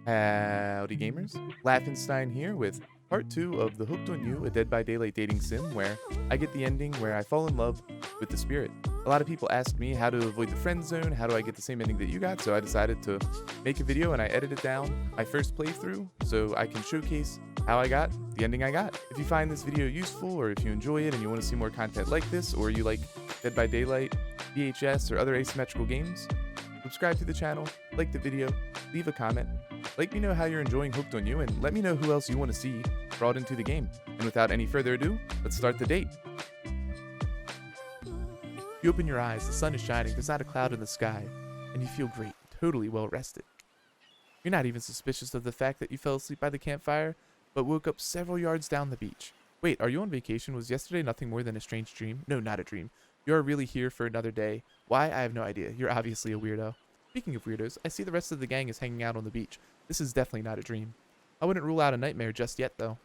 Howdy gamers, Laughenstein here with part 2 of the Hooked on You, a Dead by Daylight dating sim where I get the ending where I fall in love with the spirit. A lot of people asked me how to avoid the friend zone, how do I get the same ending that you got, so I decided to make a video and I edited down my first playthrough so I can showcase how I got the ending I got. If you find this video useful or if you enjoy it and you want to see more content like this or you like Dead by Daylight, VHS, or other asymmetrical games, subscribe to the channel, like the video, leave a comment, let me know how you're enjoying Hooked on You, and let me know who else you want to see brought into the game. And without any further ado, let's start the date. You open your eyes, the sun is shining, there's not a cloud in the sky, and you feel great, totally well rested. You're not even suspicious of the fact that you fell asleep by the campfire, but woke up several yards down the beach. Wait, are you on vacation? Was yesterday nothing more than a strange dream? No, not a dream. You're really here for another day. Why? I have no idea. You're obviously a weirdo. Speaking of weirdos, I see the rest of the gang is hanging out on the beach. This is definitely not a dream. I wouldn't rule out a nightmare just yet, though.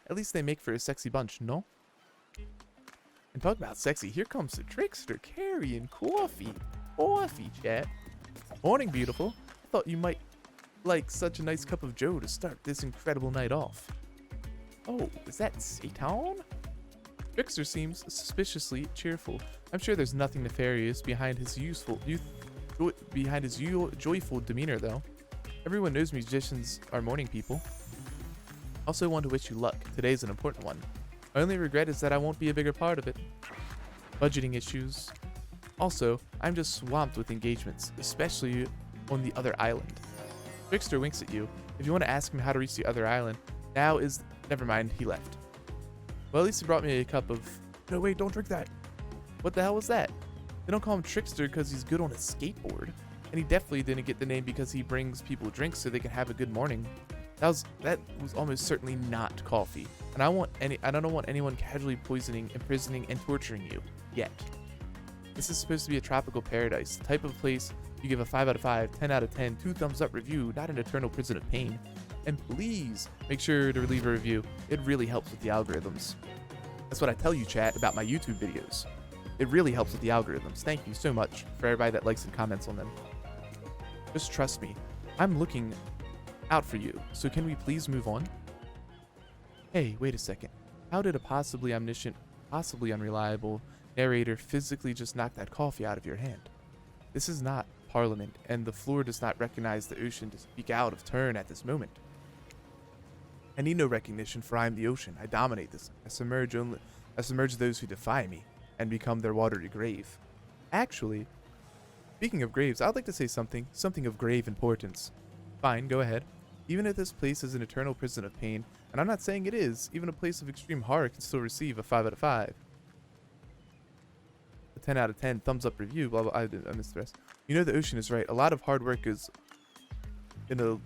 At least they make for a sexy bunch, no? And talk about sexy, here comes the trickster carrying coffee. Coffee, chat. Morning, beautiful. I thought you might like such a nice cup of joe to start this incredible night off. Oh, is that Satan? Trickster seems suspiciously cheerful. I'm sure there's nothing nefarious behind his joyful demeanor, though. Everyone knows musicians are morning people. Also want to wish you luck. Today's an important one. My only regret is that I won't be a bigger part of it. Budgeting issues. Also, I'm just swamped with engagements, especially on the other island. Trickster winks at you. If you want to ask him how to reach the other island, now is... Never mind, he left. Well, at least he brought me a cup of... No, wait, don't drink that. What the hell was that? They don't call him Trickster because he's good on a skateboard. And he definitely didn't get the name because he brings people drinks so they can have a good morning. That was almost certainly not coffee. And I don't want anyone casually poisoning, imprisoning, and torturing you. Yet. This is supposed to be a tropical paradise, the type of place you give a 5 out of 5, 10 out of 10, 2 thumbs up review, not an eternal prison of pain. And please make sure to leave a review. It really helps with the algorithms. That's what I tell you, chat, about my YouTube videos. It really helps with the algorithms. Thank you so much for everybody that likes and comments on them. Just trust me. I'm looking out for you. So can we please move on? Hey, wait a second. How did a possibly omniscient, possibly unreliable narrator physically just knock that coffee out of your hand? This is not Parliament, and the floor does not recognize the ocean to speak out of turn at this moment. I need no recognition, for I am the ocean. I dominate this. I submerge those who defy me, and become their watery grave. Actually, speaking of graves, I'd like to say something of grave importance. Fine, go ahead. Even if this place is an eternal prison of pain, and I'm not saying it is, even a place of extreme horror can still receive a 5 out of 5. A 10 out of 10 thumbs up review, blah blah, I missed the rest. You know the ocean is right. A lot of hard work is into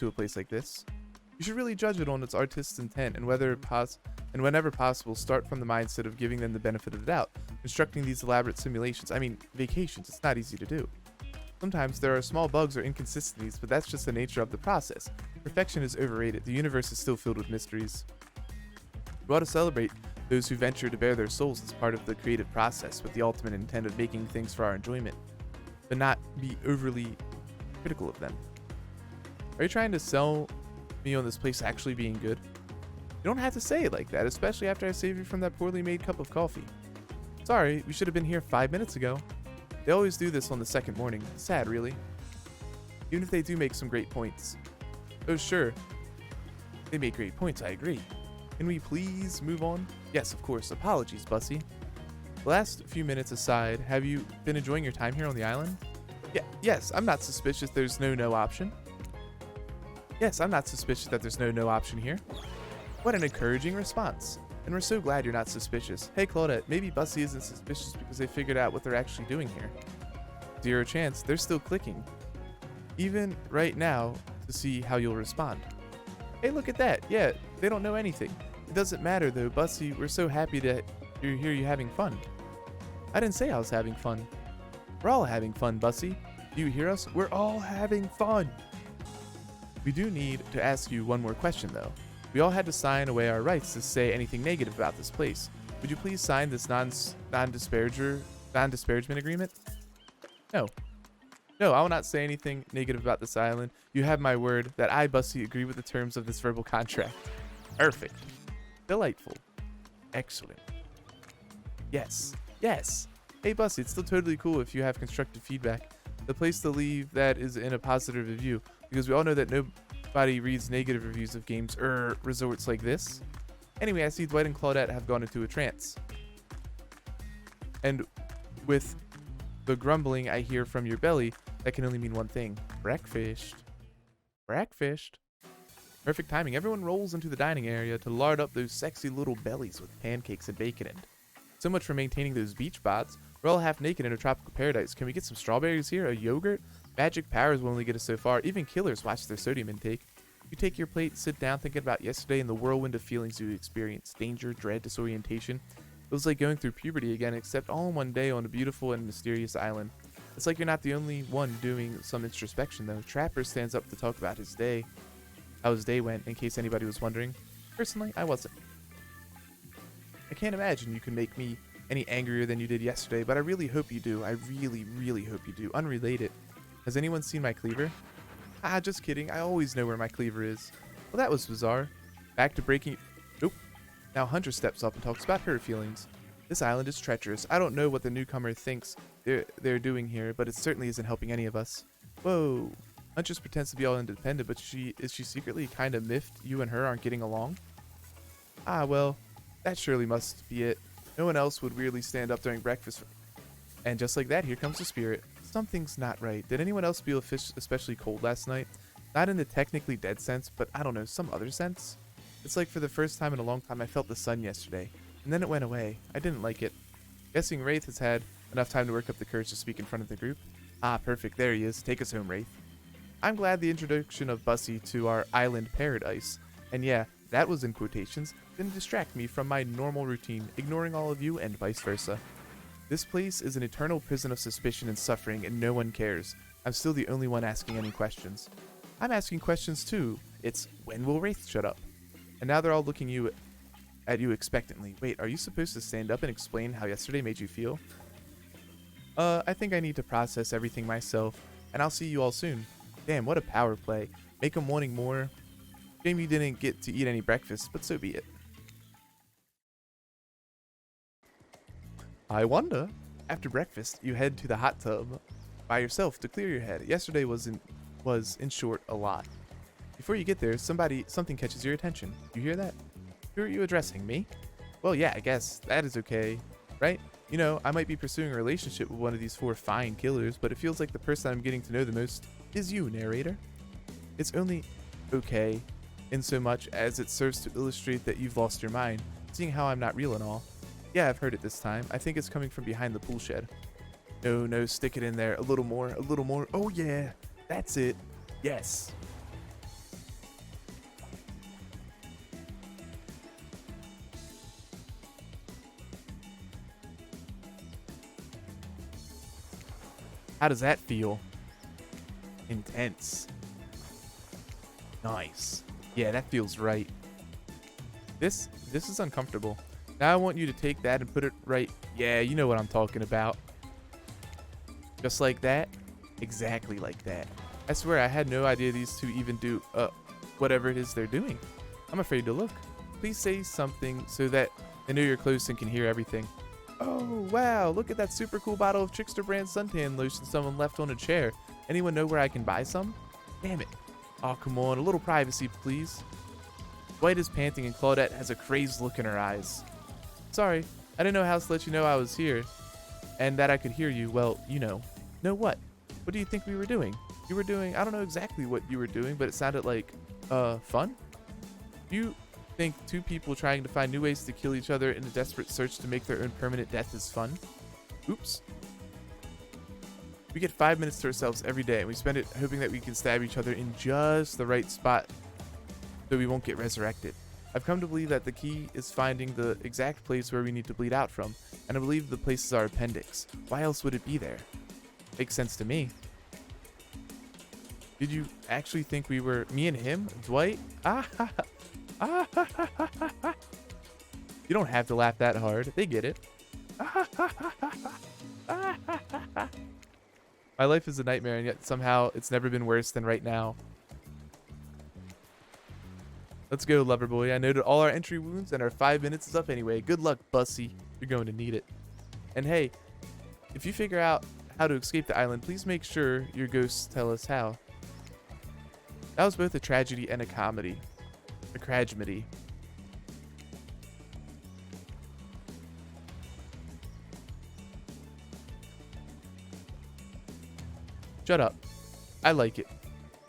a place like this. You should really judge it on its artist's intent and whenever possible, start from the mindset of giving them the benefit of the doubt. Constructing these elaborate simulations, I mean, vacations, it's not easy to do. Sometimes there are small bugs or inconsistencies, but that's just the nature of the process. Perfection is overrated. The universe is still filled with mysteries. We ought to celebrate those who venture to bare their souls as part of the creative process with the ultimate intent of making things for our enjoyment, but not be overly critical of them. Are you trying to sell me on this place actually being good? You don't have to say it like that, especially after I saved you from that poorly made cup of coffee. Sorry, we should have been here 5 minutes ago. They always do this on the second morning. Sad, really. Even if they do make some great points. Oh, sure. They make great points, I agree. Can we please move on? Yes, of course. Apologies, Bussy. The last few minutes aside, have you been enjoying your time here on the island? Yes, I'm not suspicious there's no option. Yes, I'm not suspicious that there's no option here. What an encouraging response. And we're so glad you're not suspicious. Hey Claudette, maybe Bussy isn't suspicious because they figured out what they're actually doing here. 0 chance, they're still clicking. Even right now to see how you'll respond. Hey, look at that. Yeah, they don't know anything. It doesn't matter though, Bussy, we're so happy that you're having fun. I didn't say I was having fun. We're all having fun, Bussy. Do you hear us? We're all having fun. We do need to ask you one more question though. We all had to sign away our rights to say anything negative about this place. Would you please sign this non-disparagement agreement? No. No, I will not say anything negative about this island. You have my word that I, Bussy, agree with the terms of this verbal contract. Perfect. Delightful. Excellent. Yes. Yes. Hey, Bussy, it's still totally cool if you have constructive feedback. The place to leave that is in a positive review, because we all know that nobody reads negative reviews of games or resorts like this. Anyway, I see Dwight and Claudette have gone into a trance. And with the grumbling I hear from your belly, that can only mean one thing. Breakfast. Breakfast. Perfect timing. Everyone rolls into the dining area to lard up those sexy little bellies with pancakes and bacon. And so much for maintaining those beach bods. We're all half naked in a tropical paradise. Can we get some strawberries here? A yogurt? Magic powers will only get us so far. Even killers watch their sodium intake. You take your plate, sit down thinking about yesterday and the whirlwind of feelings you experienced. Danger, dread, disorientation. It was like going through puberty again, except all in one day on a beautiful and mysterious island. It's like you're not the only one doing some introspection though. Trapper stands up to talk about his day. How his day went, in case anybody was wondering. Personally, I wasn't. I can't imagine you can make me any angrier than you did yesterday, but I really hope you do. I really, really hope you do. Unrelated. Has anyone seen my cleaver? Ah, just kidding. I always know where my cleaver is. Well, that was bizarre. Back to breaking... Nope. Now Hunter steps up and talks about her feelings. This island is treacherous. I don't know what the newcomer thinks they're doing here, but it certainly isn't helping any of us. Whoa. Huntress pretends to be all independent, but is she secretly kind of miffed you and her aren't getting along? Ah, well, that surely must be it. No one else would weirdly stand up during breakfast. And just like that, here comes the spirit. Something's not right. Did anyone else feel especially cold last night? Not in the technically dead sense, but I don't know, some other sense? It's like for the first time in a long time I felt the sun yesterday, and then it went away. I didn't like it. Guessing Wraith has had enough time to work up the courage to speak in front of the group. Ah, perfect. There he is. Take us home, Wraith. I'm glad the introduction of Bussy to our island paradise, and yeah, that was in quotations, didn't distract me from my normal routine, ignoring all of you and vice versa. This place is an eternal prison of suspicion and suffering, and no one cares. I'm still the only one asking any questions. I'm asking questions too. It's, when will Wraith shut up? And now they're all looking at you expectantly. Wait, are you supposed to stand up and explain how yesterday made you feel? I think I need to process everything myself, and I'll see you all soon. Damn, what a power play. Make them wanting more. Shame you didn't get to eat any breakfast, but so be it. I wonder. After breakfast, you head to the hot tub by yourself to clear your head. Yesterday was in short a lot. Before you get there, something catches your attention. You hear that? Who are you addressing? Me? Well, yeah, I guess that is okay, right? You know, I might be pursuing a relationship with one of these 4 fine killers, but it feels like the person I'm getting to know the most is you, narrator. It's only okay in so much as it serves to illustrate that you've lost your mind, seeing how I'm not real and all. Yeah, I've heard it this time. I think it's coming from behind the pool shed. No, stick it in there. A little more, a little more. Oh yeah, that's it. Yes. How does that feel? Intense. Nice. Yeah, that feels right. This is uncomfortable. Now I want you to take that and put it right. Yeah, you know what I'm talking about. Just like that. Exactly like that. I swear I had no idea these two even do whatever it is they're doing. I'm afraid to look. Please say something so that they know you're close and can hear everything. Oh, wow, look at that super cool bottle of Trickster brand suntan lotion someone left on a chair. Anyone know where I can buy some? Damn it. Oh, come on, a little privacy, please. Dwight is panting and Claudette has a crazed look in her eyes. Sorry, I didn't know how to let you know I was here and that I could hear you. Well, you know. Know what? What do you think we were doing? You were doing, I don't know exactly what you were doing, but it sounded like, fun? You think 2 people trying to find new ways to kill each other in a desperate search to make their own permanent death is fun? Oops. We get 5 minutes to ourselves every day, and we spend it hoping that we can stab each other in just the right spot so we won't get resurrected. I've come to believe that the key is finding the exact place where we need to bleed out from, and I believe the place is our appendix. Why else would it be there? Makes sense to me. Did you actually think we were me and him? Dwight? Ah ha ha. Ah ha ha ha ha ha. You don't have to laugh that hard. They get it. Ah ha ha ha ha. Ah ha ha ha. My life is a nightmare, and yet somehow it's never been worse than right now. Let's go, lover boy. I noted all our entry wounds, and our 5 minutes is up anyway. Good luck, Bussy. You're going to need it. And hey, if you figure out how to escape the island, please make sure your ghosts tell us how. That was both a tragedy and a comedy. A cragmedy. Shut up. I like it.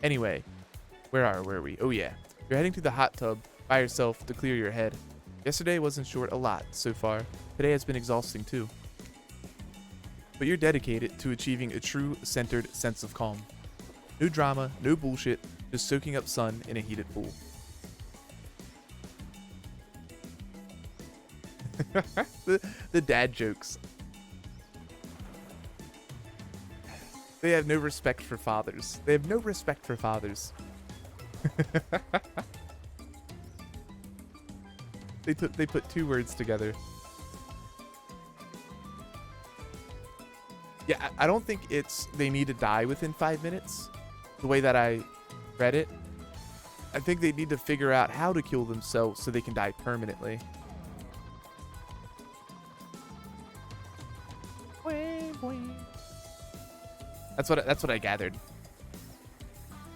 Anyway, where were we? Oh yeah. You're heading to the hot tub by yourself to clear your head. Yesterday wasn't short a lot so far. Today has been exhausting too. But you're dedicated to achieving a true centered sense of calm. No drama, no bullshit, just soaking up sun in a heated pool. the dad jokes. They have no respect for fathers. They have no respect for fathers. They put two words together. Yeah, I don't think it's they need to die within 5 minutes. The way that I read it. I think they need to figure out how to kill themselves so they can die permanently. That's what I gathered.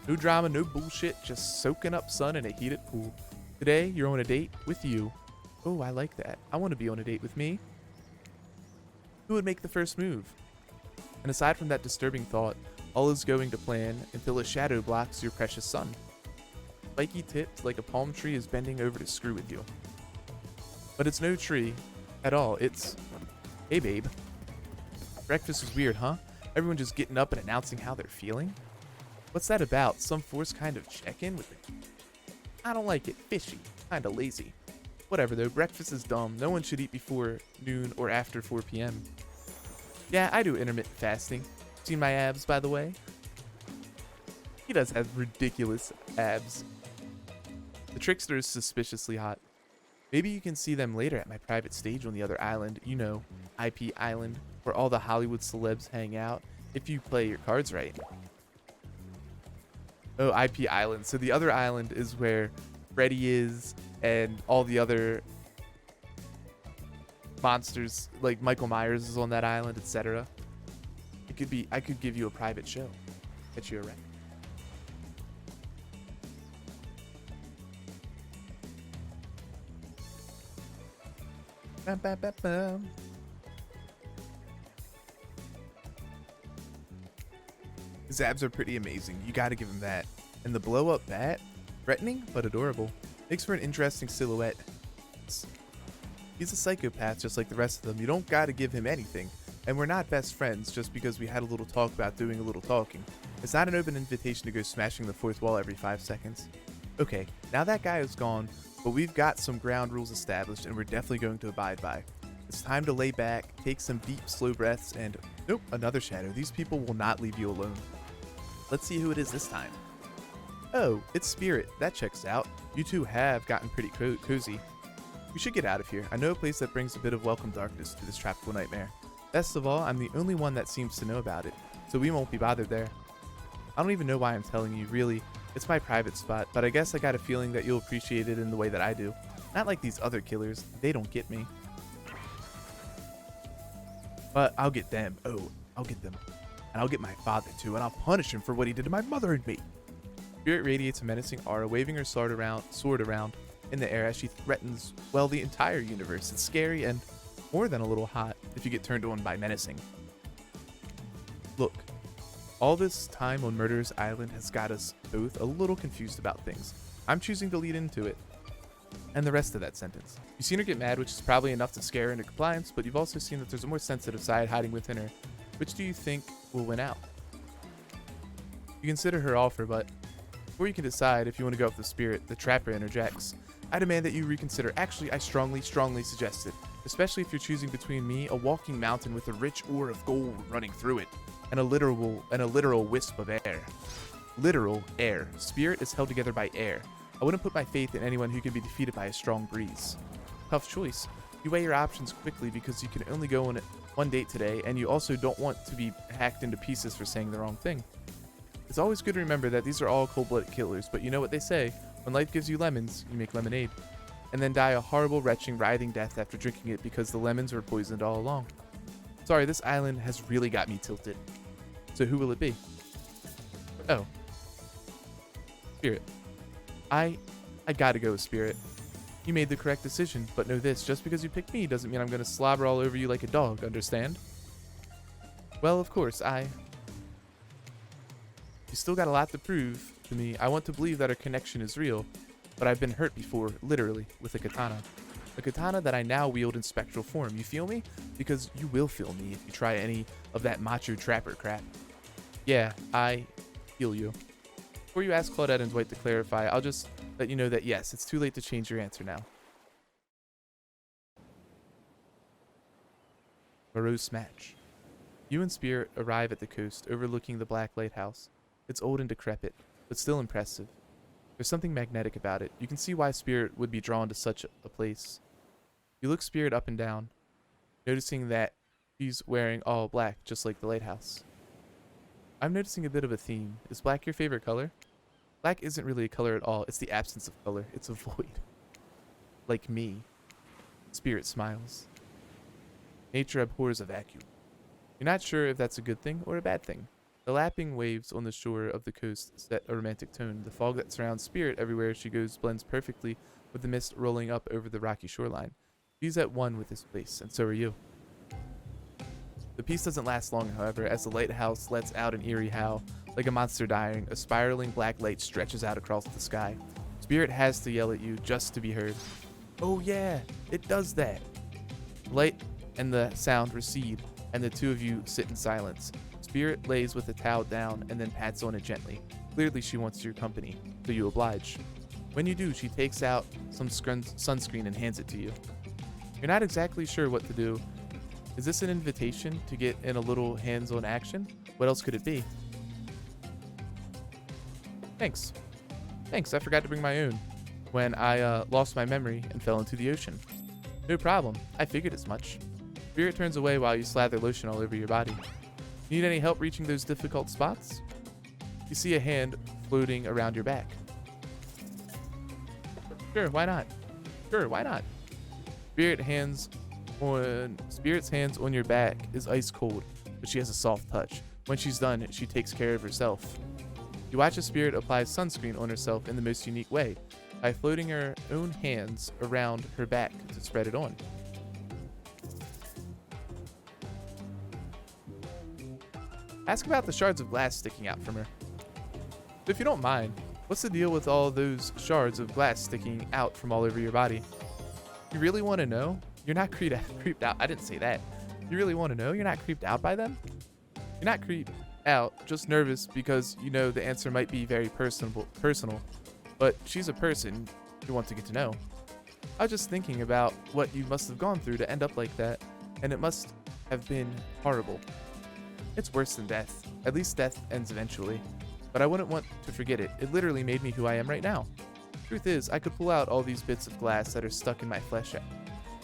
No drama, no bullshit, just soaking up sun in a heated pool. Today, you're on a date with you. Oh, I like that. I want to be on a date with me. Who would make the first move? And aside from that disturbing thought, all is going to plan until a shadow blocks your precious sun. Spiky tipped like a palm tree is bending over to screw with you. But it's no tree at all. It's, hey babe. Breakfast was weird, huh? Everyone just getting up and announcing how they're feeling? What's that about? Some forced kind of check-in with the... I don't like it. Fishy. Kinda lazy. Whatever though, breakfast is dumb. No one should eat before noon or after 4 p.m. Yeah, I do intermittent fasting. Seen my abs, by the way? He does have ridiculous abs. The trickster is suspiciously hot. Maybe you can see them later at my private stage on the other island. You know, IP Island, where all the Hollywood celebs hang out, if you play your cards right. Oh, IP Island. So the other island is where Freddy is and all the other monsters, like Michael Myers is on that island, etc. It could be, I could give you a private show. Get you a rent. Bam, bam, bam, bam. His abs are pretty amazing. You gotta give him that. And the blow up bat, threatening but adorable. Makes for an interesting silhouette. He's a psychopath just like the rest of them. You don't gotta give him anything. And we're not best friends just because we had a little talk about doing a little talking. It's not an open invitation to go smashing the fourth wall every 5 seconds. Okay, now that guy is gone, but we've got some ground rules established and we're definitely going to abide by. It's time to lay back, take some deep, slow breaths, and nope, another shadow. These people will not leave you alone. Let's see who it is this time. Oh, it's Spirit. That checks out. You two have gotten pretty cozy. We should get out of here. I know a place that brings a bit of welcome darkness to this tropical nightmare. Best of all, I'm the only one that seems to know about it, so we won't be bothered there. I don't even know why I'm telling you, really. It's my private spot, but I guess I got a feeling that you'll appreciate it in the way that I do. Not like these other killers. They don't get me. But I'll get them. Oh, I'll get them. And I'll get my father too, and I'll punish him for what he did to my mother and me. Spirit radiates a menacing aura, waving her sword around in the air as she threatens, well, the entire universe. It's scary and more than a little hot if you get turned on by menacing. Look, all this time on Murderer's Island has got us both a little confused about things. I'm choosing to lead into it. And the rest of that sentence. You've seen her get mad, which is probably enough to scare her into compliance, but you've also seen that there's a more sensitive side hiding within her. Which do you think will win out? You consider her offer, but before you can decide if you want to go with the Spirit, the Trapper interjects. I demand that you reconsider. Actually, I strongly suggest it. Especially if you're choosing between me, a walking mountain with a rich ore of gold running through it, and a literal wisp of air. Literal air. Spirit is held together by air. I wouldn't put my faith in anyone who can be defeated by a strong breeze. Tough choice. You weigh your options quickly because you can only go one date today, and you also don't want to be hacked into pieces for saying the wrong thing. It's always good to remember that these are all cold-blooded killers, but you know what they say, when life gives you lemons, you make lemonade. And then die a horrible, retching, writhing death after drinking it because the lemons were poisoned all along. Sorry, this island has really got me tilted. So who will it be? Oh. Spirit. I gotta go with Spirit. You made the correct decision, but know this, just because you picked me doesn't mean I'm gonna slobber all over you like a dog, understand? Well, of course, You still got a lot to prove to me. I want to believe that our connection is real, but I've been hurt before, literally, with a katana. A katana that I now wield in spectral form. You feel me? Because you will feel me if you try any of that macho trapper crap. Yeah, I feel you. Before you ask Claudette and Dwight to clarify, I'll just let you know that yes, it's too late to change your answer now. Morose match. You and Spirit arrive at the coast, overlooking the Black Lighthouse. It's old and decrepit, but still impressive. There's something magnetic about it. You can see why Spirit would be drawn to such a place. You look Spirit up and down, noticing that she's wearing all black, just like the lighthouse. I'm noticing a bit of a theme. Is black your favorite color? Black isn't really a color at all. It's the absence of color. It's a void. Like me. Spirit smiles. Nature abhors a vacuum. You're not sure if that's a good thing or a bad thing. The lapping waves on the shore of the coast set a romantic tone. The fog that surrounds Spirit everywhere she goes blends perfectly with the mist rolling up over the rocky shoreline. She's at one with this place, and so are you. The peace doesn't last long, however, as the lighthouse lets out an eerie howl. Like a monster dying, a spiraling black light stretches out across the sky. Spirit has to yell at you just to be heard. Oh yeah, it does that. The light and the sound recede, and the two of you sit in silence. Spirit lays with the towel down and then pats on it gently. Clearly she wants your company, so you oblige. When you do, she takes out some sunscreen and hands it to you. You're not exactly sure what to do. Is this an invitation to get in a little hands-on action? What else could it be? Thanks. Thanks, I forgot to bring my own when I lost my memory and fell into the ocean. No problem, I figured as much. Spirit turns away while you slather lotion all over your body. Need any help reaching those difficult spots? You see a hand floating around your back. Sure, why not? Sure, why not? Spirit's hands on your back is ice cold, but she has a soft touch. When she's done, she takes care of herself. You watch as Spirit applies sunscreen on herself in the most unique way, by floating her own hands around her back to spread it on. Ask about the shards of glass sticking out from her. So if you don't mind, what's the deal with all those shards of glass sticking out from all over your body? You really want to know? You're not creeped out. I didn't say that. You really want to know? You're not creeped out by them? You're not creeped out, just nervous because you know the answer might be very personal, but she's a person you want to get to know. I was just thinking about what you must have gone through to end up like that, and it must have been horrible. It's worse than death. At least death ends eventually. But I wouldn't want to forget it. It literally made me who I am right now. Truth is, I could pull out all these bits of glass that are stuck in my flesh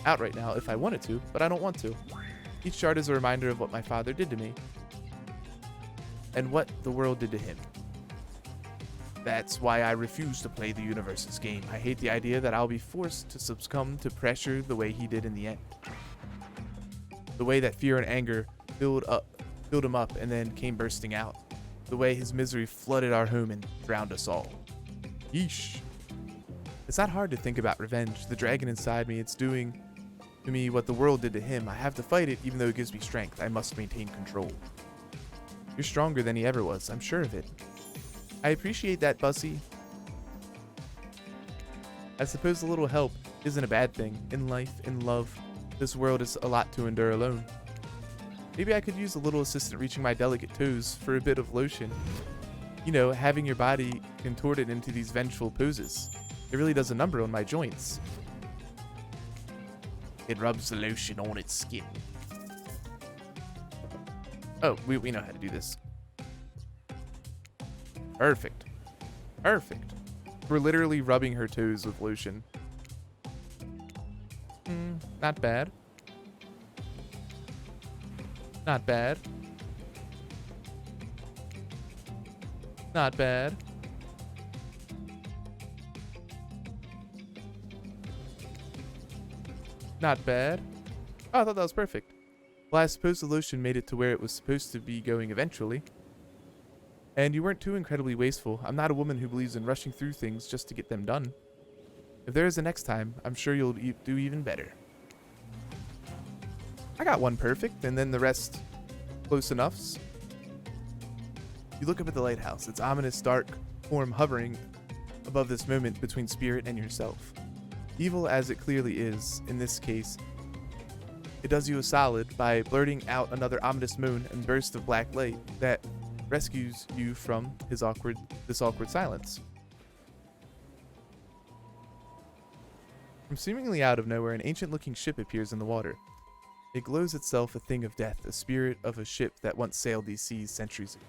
out right now if I wanted to, but I don't want to. Each shard is a reminder of what my father did to me. And what the world did to him. That's why I refuse to play the universe's game. I hate the idea that I'll be forced to succumb to pressure the way he did in the end. The way that fear and anger filled him up and then came bursting out. The way his misery flooded our home and drowned us all. Yeesh. It's not hard to think about revenge. The dragon inside me, it's doing to me what the world did to him. I have to fight it even though it gives me strength. I must maintain control. You're stronger than he ever was, I'm sure of it. I appreciate that, Bussy. I suppose a little help isn't a bad thing. In life, in love, this world is a lot to endure alone. Maybe I could use a little assistant reaching my delicate toes for a bit of lotion. You know, having your body contorted into these vengeful poses. It really does a number on my joints. It rubs the lotion on its skin. Oh, we know how to do this. Perfect. Perfect. We're literally rubbing her toes with lotion. Not bad. Not bad. Not bad. Not bad. Oh, I thought that was perfect. Well, I suppose the lotion made it to where it was supposed to be going eventually. And you weren't too incredibly wasteful. I'm not a woman who believes in rushing through things just to get them done. If there is a next time, I'm sure you'll do even better. I got one perfect, and then the rest close enoughs. You look up at the lighthouse, its ominous dark form hovering above this moment between spirit and yourself. Evil as it clearly is, in this case, it does you a solid by blurting out another ominous moan and burst of black light that rescues you from this awkward silence. From seemingly out of nowhere, an ancient-looking ship appears in the water. It glows itself a thing of death, a spirit of a ship that once sailed these seas centuries ago.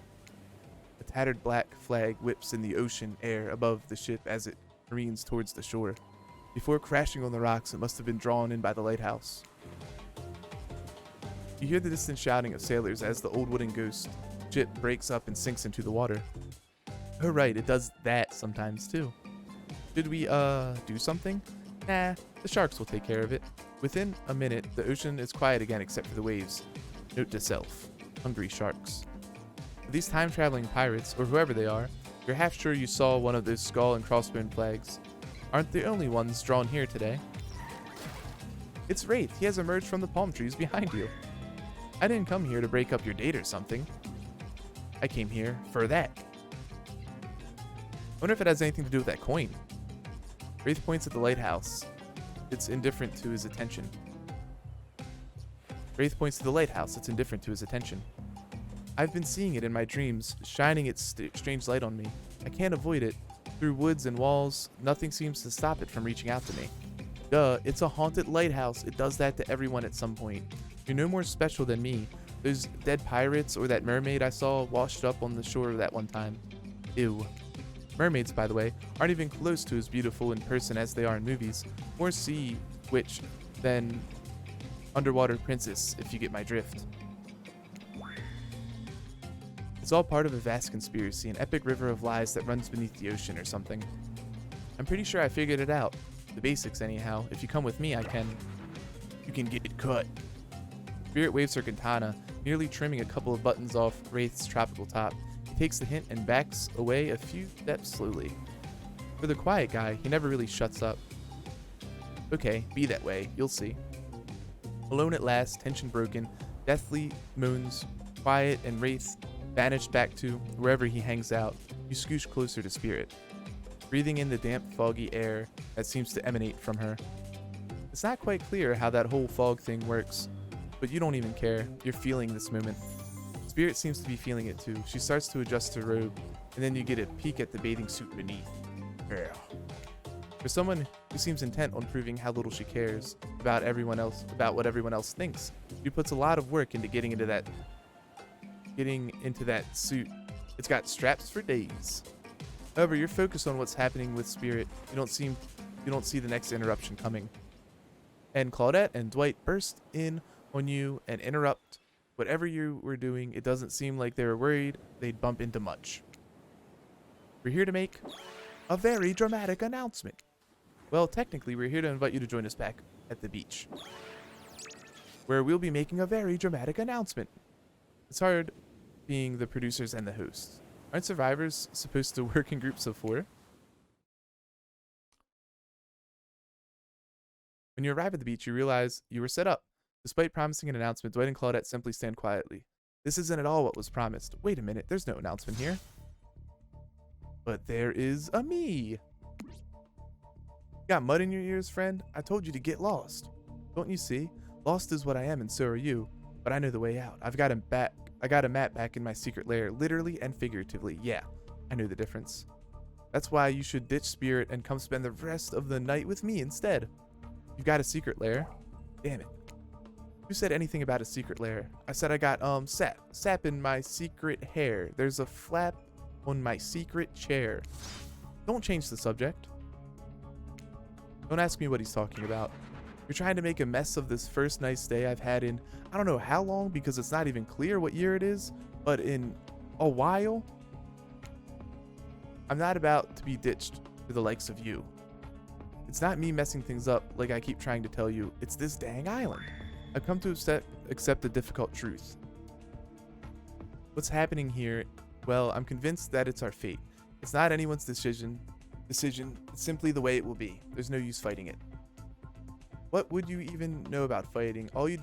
A tattered black flag whips in the ocean air above the ship as it careens towards the shore. Before crashing on the rocks, it must have been drawn in by the lighthouse. You hear the distant shouting of sailors as the old wooden ghost ship breaks up and sinks into the water. Oh right, it does that sometimes too. Should we, do something? Nah, the sharks will take care of it. Within a minute, the ocean is quiet again except for the waves. Note to self, hungry sharks. These time-traveling pirates, or whoever they are, you're half sure you saw one of those skull and crossbone flags. Aren't the only ones drawn here today. It's Wraith. He has emerged from the palm trees behind you. I didn't come here to break up your date or something. I came here for that. I wonder if it has anything to do with that coin. Wraith points at the lighthouse. It's indifferent to his attention. Wraith points to the lighthouse. It's indifferent to his attention. I've been seeing it in my dreams, shining its strange light on me. I can't avoid it. Through woods and walls, nothing seems to stop it from reaching out to me. Duh, it's a haunted lighthouse. It does that to everyone at some point. You're no more special than me. Those dead pirates or that mermaid I saw washed up on the shore that one time. Ew. Mermaids, by the way, aren't even close to as beautiful in person as they are in movies. More sea witch than underwater princess, if you get my drift. It's all part of a vast conspiracy, an epic river of lies that runs beneath the ocean or something. I'm pretty sure I figured it out. The basics, anyhow. If you come with me, you can get it cut. Spirit waves her katana, nearly trimming a couple of buttons off Wraith's tropical top. He takes the hint and backs away a few steps slowly. For the quiet guy, he never really shuts up. Okay, be that way. You'll see. Alone at last, tension broken, deathly moans, quiet and Wraith vanished back to wherever he hangs out. You scooch closer to Spirit, breathing in the damp, foggy air that seems to emanate from her. It's not quite clear how that whole fog thing works, but you don't even care. You're feeling this moment. Spirit seems to be feeling it too. She starts to adjust her robe, and then you get a peek at the bathing suit beneath. Yeah. For someone who seems intent on proving how little she cares about what everyone else thinks, she puts a lot of work into getting into that suit. It's got straps for days. However, you're focused on what's happening with Spirit. You don't see the next interruption coming. And Claudette and Dwight burst in on you and interrupt whatever you were doing. It doesn't seem like they were worried they'd bump into much. We're here to make a very dramatic announcement. Well, technically, we're here to invite you to join us back at the beach, where we'll be making a very dramatic announcement. It's hard being the producers and the hosts. Aren't survivors supposed to work in groups of 4? When you arrive at the beach, you realize you were set up. Despite promising an announcement, Dwight and Claudette simply stand quietly. This isn't at all what was promised. Wait a minute, there's no announcement here. But there is a me. Got mud in your ears, friend? I told you to get lost. Don't you see? Lost is what I am, and so are you. But I know the way out. I got a map back in my secret lair, literally and figuratively. Yeah, I know the difference. That's why you should ditch Spirit and come spend the rest of the night with me instead. You've got a secret lair? Damn it. Who said anything about a secret lair? I said I got, sap in my secret hair. There's a flap on my secret chair. Don't change the subject. Don't ask me what he's talking about. You're trying to make a mess of this first nice day I've had in I don't know how long because it's not even clear what year it is, but in a while. I'm not about to be ditched to the likes of you. It's not me messing things up like I keep trying to tell you. It's this dang island. I've come to accept the difficult truth. What's happening here? Well, I'm convinced that it's our fate. It's not anyone's decision. It's simply the way it will be. There's no use fighting it. What would you even know about fighting? All you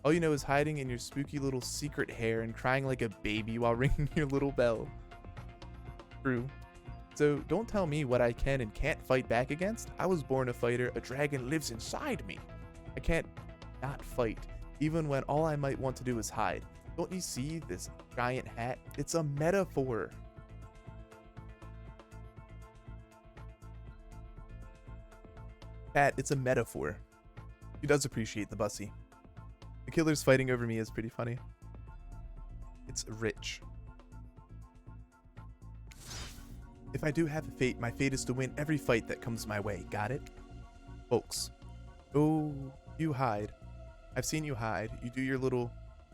know is hiding in your spooky little secret hair and crying like a baby while ringing your little bell. True. So don't tell me what I can and can't fight back against. I was born a fighter. A dragon lives inside me. I can't not fight, even when all I might want to do is hide. Don't you see this giant hat? It's a metaphor. Pat, it's a metaphor. He does appreciate the bussy. The killer's fighting over me is pretty funny. It's rich. If I do have a fate, my fate is to win every fight that comes my way. Got it? Folks. Oh, you hide. I've seen you hide. You do your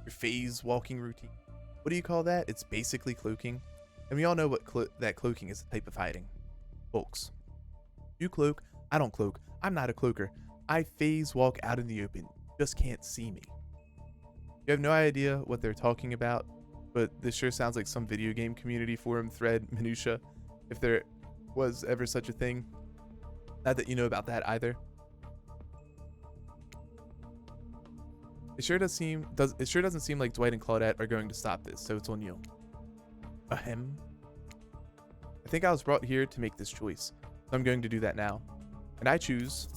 phase walking routine. What do you call that? It's basically cloaking. And we all know that cloaking is a type of hiding. Folks. You cloak. I don't cloak. I'm not a cloaker. I phase walk out in the open. You just can't see me. You have no idea what they're talking about, but this sure sounds like some video game community forum thread minutia, if there was ever such a thing. Not that you know about that either. It sure doesn't seem like Dwight and Claudette are going to stop this, so it's on you. Ahem. I think I was brought here to make this choice, so I'm going to do that now. And I choose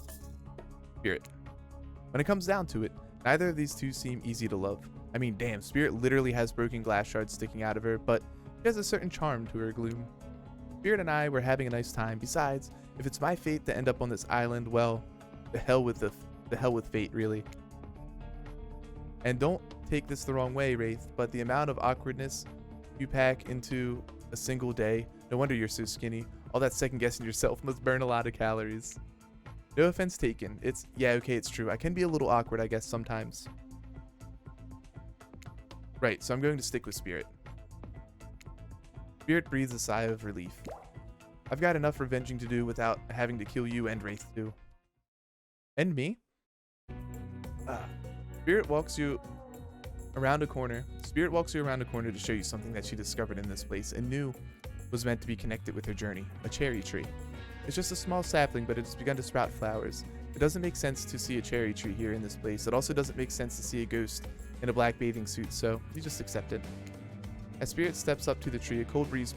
Spirit. When it comes down to it, neither of these two seem easy to love. I mean, damn, Spirit literally has broken glass shards sticking out of her, but she has a certain charm to her gloom. Spirit and I were having a nice time. Besides, if it's my fate to end up on this island, well, the hell with fate, really. And don't take this the wrong way, Wraith, but the amount of awkwardness you pack into a single day, no wonder you're so skinny. All that second guessing yourself must burn a lot of calories. No offense taken. Yeah, okay, it's true. I can be a little awkward, I guess, sometimes. Right, so I'm going to stick with Spirit. Spirit breathes a sigh of relief. I've got enough revenging to do without having to kill you and Wraith too. And me? Spirit walks you around a corner. Spirit walks you around a corner to show you something that she discovered in this place and knew was meant to be connected with her journey. A cherry tree. It's just a small sapling, but it has begun to sprout flowers. It doesn't make sense to see a cherry tree here in this place. It also doesn't make sense to see a ghost in a black bathing suit, so you just accept it. As Spirit steps up to the tree, a cold breeze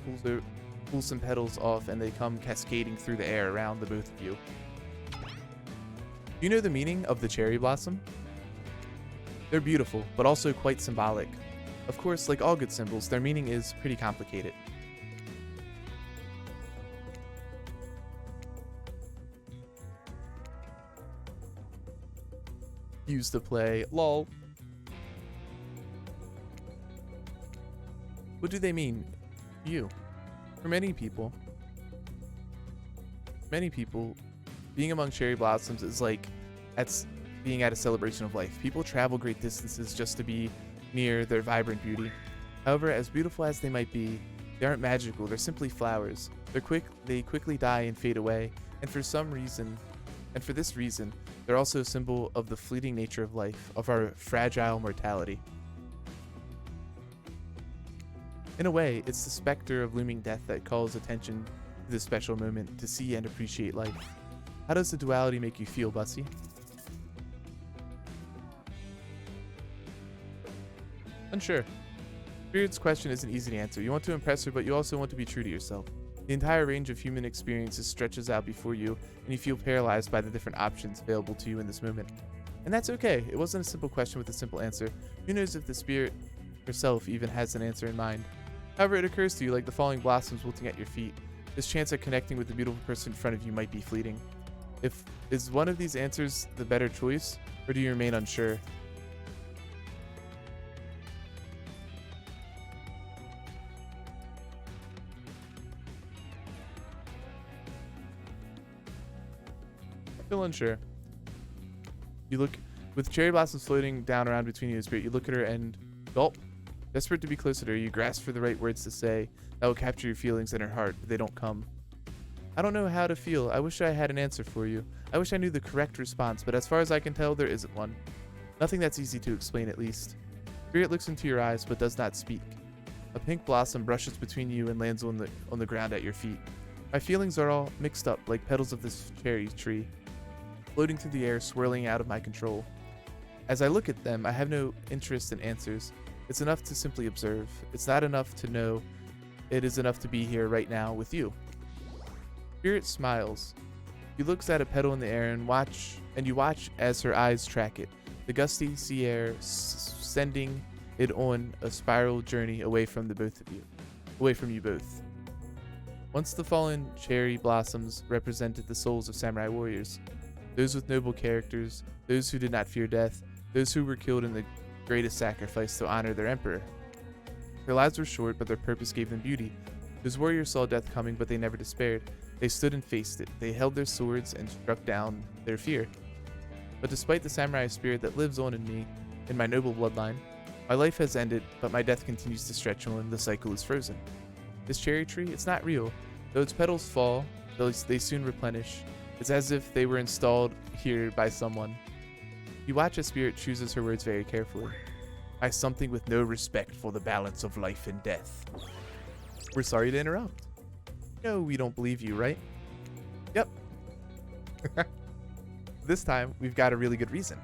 pulls some petals off and they come cascading through the air around the both of you. Do you know the meaning of the cherry blossom? They're beautiful, but also quite symbolic. Of course, like all good symbols, their meaning is pretty complicated. Used to play, lol. What do they mean to you? For many people, being among cherry blossoms is like being at a celebration of life. People travel great distances just to be near their vibrant beauty. However, as beautiful as they might be, they aren't magical. They're simply flowers. They quickly die and fade away, and for this reason, they're also a symbol of the fleeting nature of life, of our fragile mortality. In a way, it's the specter of looming death that calls attention to this special moment to see and appreciate life. How does the duality make you feel, Bussy? Unsure. Spirit's question isn't easy to answer. You want to impress her, but you also want to be true to yourself. The entire range of human experiences stretches out before you, and you feel paralyzed by the different options available to you in this moment. And that's okay. It wasn't a simple question with a simple answer. Who knows if the Spirit herself even has an answer in mind. However, it occurs to you like the falling blossoms wilting at your feet. This chance at connecting with the beautiful person in front of you might be fleeting. Is one of these answers the better choice, or do you remain unsure? I feel unsure. You look, with cherry blossoms floating down around between you and Spirit, you look at her and gulp. Desperate to be closer to her, you grasp for the right words to say that will capture your feelings in her heart, but they don't come. I don't know how to feel. I wish I had an answer for you. I wish I knew the correct response, but as far as I can tell, there isn't one. Nothing that's easy to explain, at least. Spirit looks into your eyes, but does not speak. A pink blossom brushes between you and lands on the ground at your feet. My feelings are all mixed up like petals of this cherry tree, floating through the air, swirling out of my control. As I look at them, I have no interest in answers. It's enough to simply observe. It's not enough to know. It is enough to be here right now with you. Spirit smiles. He looks at a petal in the air and you watch as her eyes track it. The gusty sea air sending it on a spiral journey away from you both. Once the fallen cherry blossoms represented the souls of samurai warriors, those with noble characters, those who did not fear death, those who were killed in the greatest sacrifice to honor their emperor. Their lives were short, but their purpose gave them beauty. Those warriors saw death coming, but they never despaired. They stood and faced it. They held their swords and struck down their fear. But despite the samurai spirit that lives on in me, in my noble bloodline, my life has ended, but my death continues to stretch on. The cycle is frozen. This cherry tree, it's not real. Though its petals fall, they soon replenish. It's as if they were installed here by someone. You watch as Spirit chooses her words very carefully. By something with no respect for the balance of life and death. We're sorry to interrupt. No, we don't believe you, right? Yep. This time, we've got a really good reason.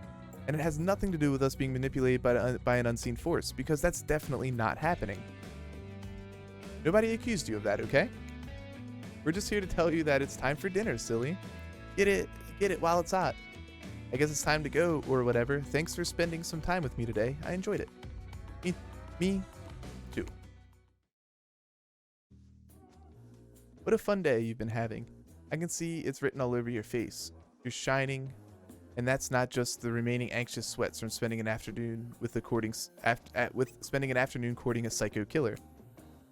And it has nothing to do with us being manipulated by an unseen force, because that's definitely not happening. Nobody accused you of that, okay? We're just here to tell you that it's time for dinner, silly. Get it while it's hot. I guess it's time to go, or whatever. Thanks for spending some time with me today. I enjoyed it. Me too. What a fun day you've been having. I can see it's written all over your face. You're shining, and that's not just the remaining anxious sweats from spending an afternoon courting a psycho killer.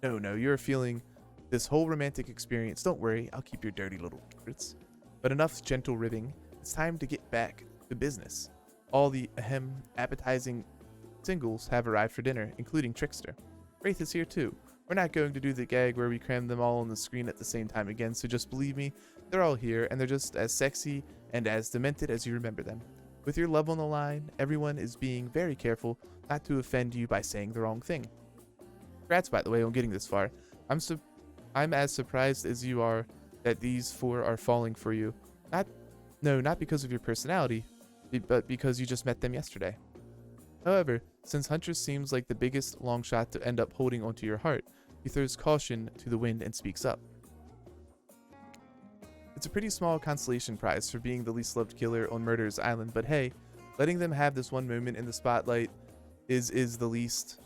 No, you're feeling this whole romantic experience. Don't worry, I'll keep your dirty little secrets. But enough gentle ribbing. It's time to get back to business. All the appetizing singles have arrived for dinner, including Trickster. Wraith is here too. We're not going to do the gag where we cram them all on the screen at the same time again, so just believe me, they're all here, and they're just as sexy and as demented as you remember them. With your love on the line, everyone is being very careful not to offend you by saying the wrong thing. Congrats, by the way, on getting this far. I'm as surprised as you are that these four are falling for you. Not because of your personality, but because you just met them yesterday. However, since Huntress seems like the biggest long shot to end up holding onto your heart, he throws caution to the wind and speaks up. It's a pretty small consolation prize for being the least loved killer on Murderer's Island, but hey, letting them have this one moment in the spotlight is the least,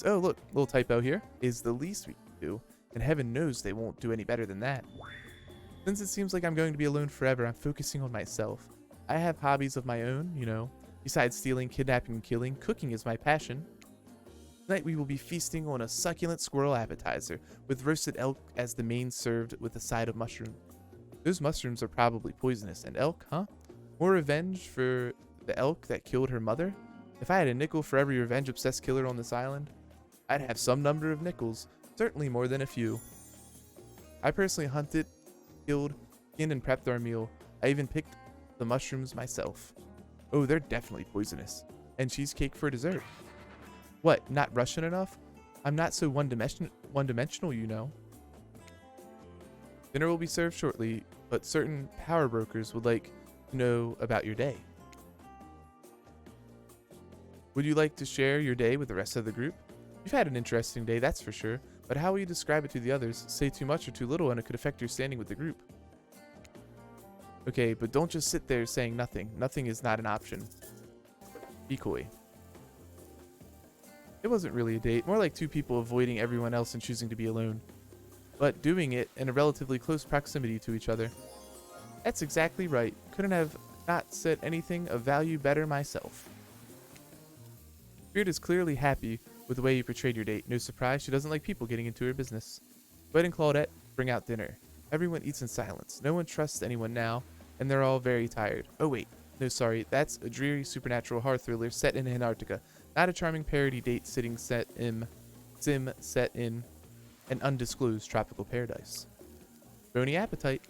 oh look, little typo here, is the least we can do, and heaven knows they won't do any better than that. Since it seems like I'm going to be alone forever, I'm focusing on myself. I have hobbies of my own, you know. Besides stealing, kidnapping, and killing, cooking is my passion. Tonight we will be feasting on a succulent squirrel appetizer, with roasted elk as the main served with a side of mushroom. Those mushrooms are probably poisonous, and elk, huh? More revenge for the elk that killed her mother? If I had a nickel for every revenge-obsessed killer on this island, I'd have some number of nickels, certainly more than a few. I personally hunted, killed, skinned, and prepped our meal. I even picked the mushrooms myself. Oh, they're definitely poisonous. And cheesecake for dessert. What, not Russian enough? I'm not so one-dimensional, you know. Dinner will be served shortly, but certain power brokers would like to know about your day. Would you like to share your day with the rest of the group? You've had an interesting day, that's for sure, but how will you describe it to the others? Say too much or too little and it could affect your standing with the group. Okay, but don't just sit there saying nothing. Nothing is not an option. Be coy. It wasn't really a date, more like two people avoiding everyone else and choosing to be alone. But doing it in a relatively close proximity to each other. That's exactly right. Couldn't have not said anything of value better myself. Spirit is clearly happy with the way you portrayed your date. No surprise, she doesn't like people getting into her business. Bud and Claudette bring out dinner. Everyone eats in silence. No one trusts anyone now, and they're all very tired. Oh wait, No, sorry, that's a dreary supernatural horror thriller set in Antarctica, not a charming parody date sim set in an undisclosed tropical paradise. Bony appetite.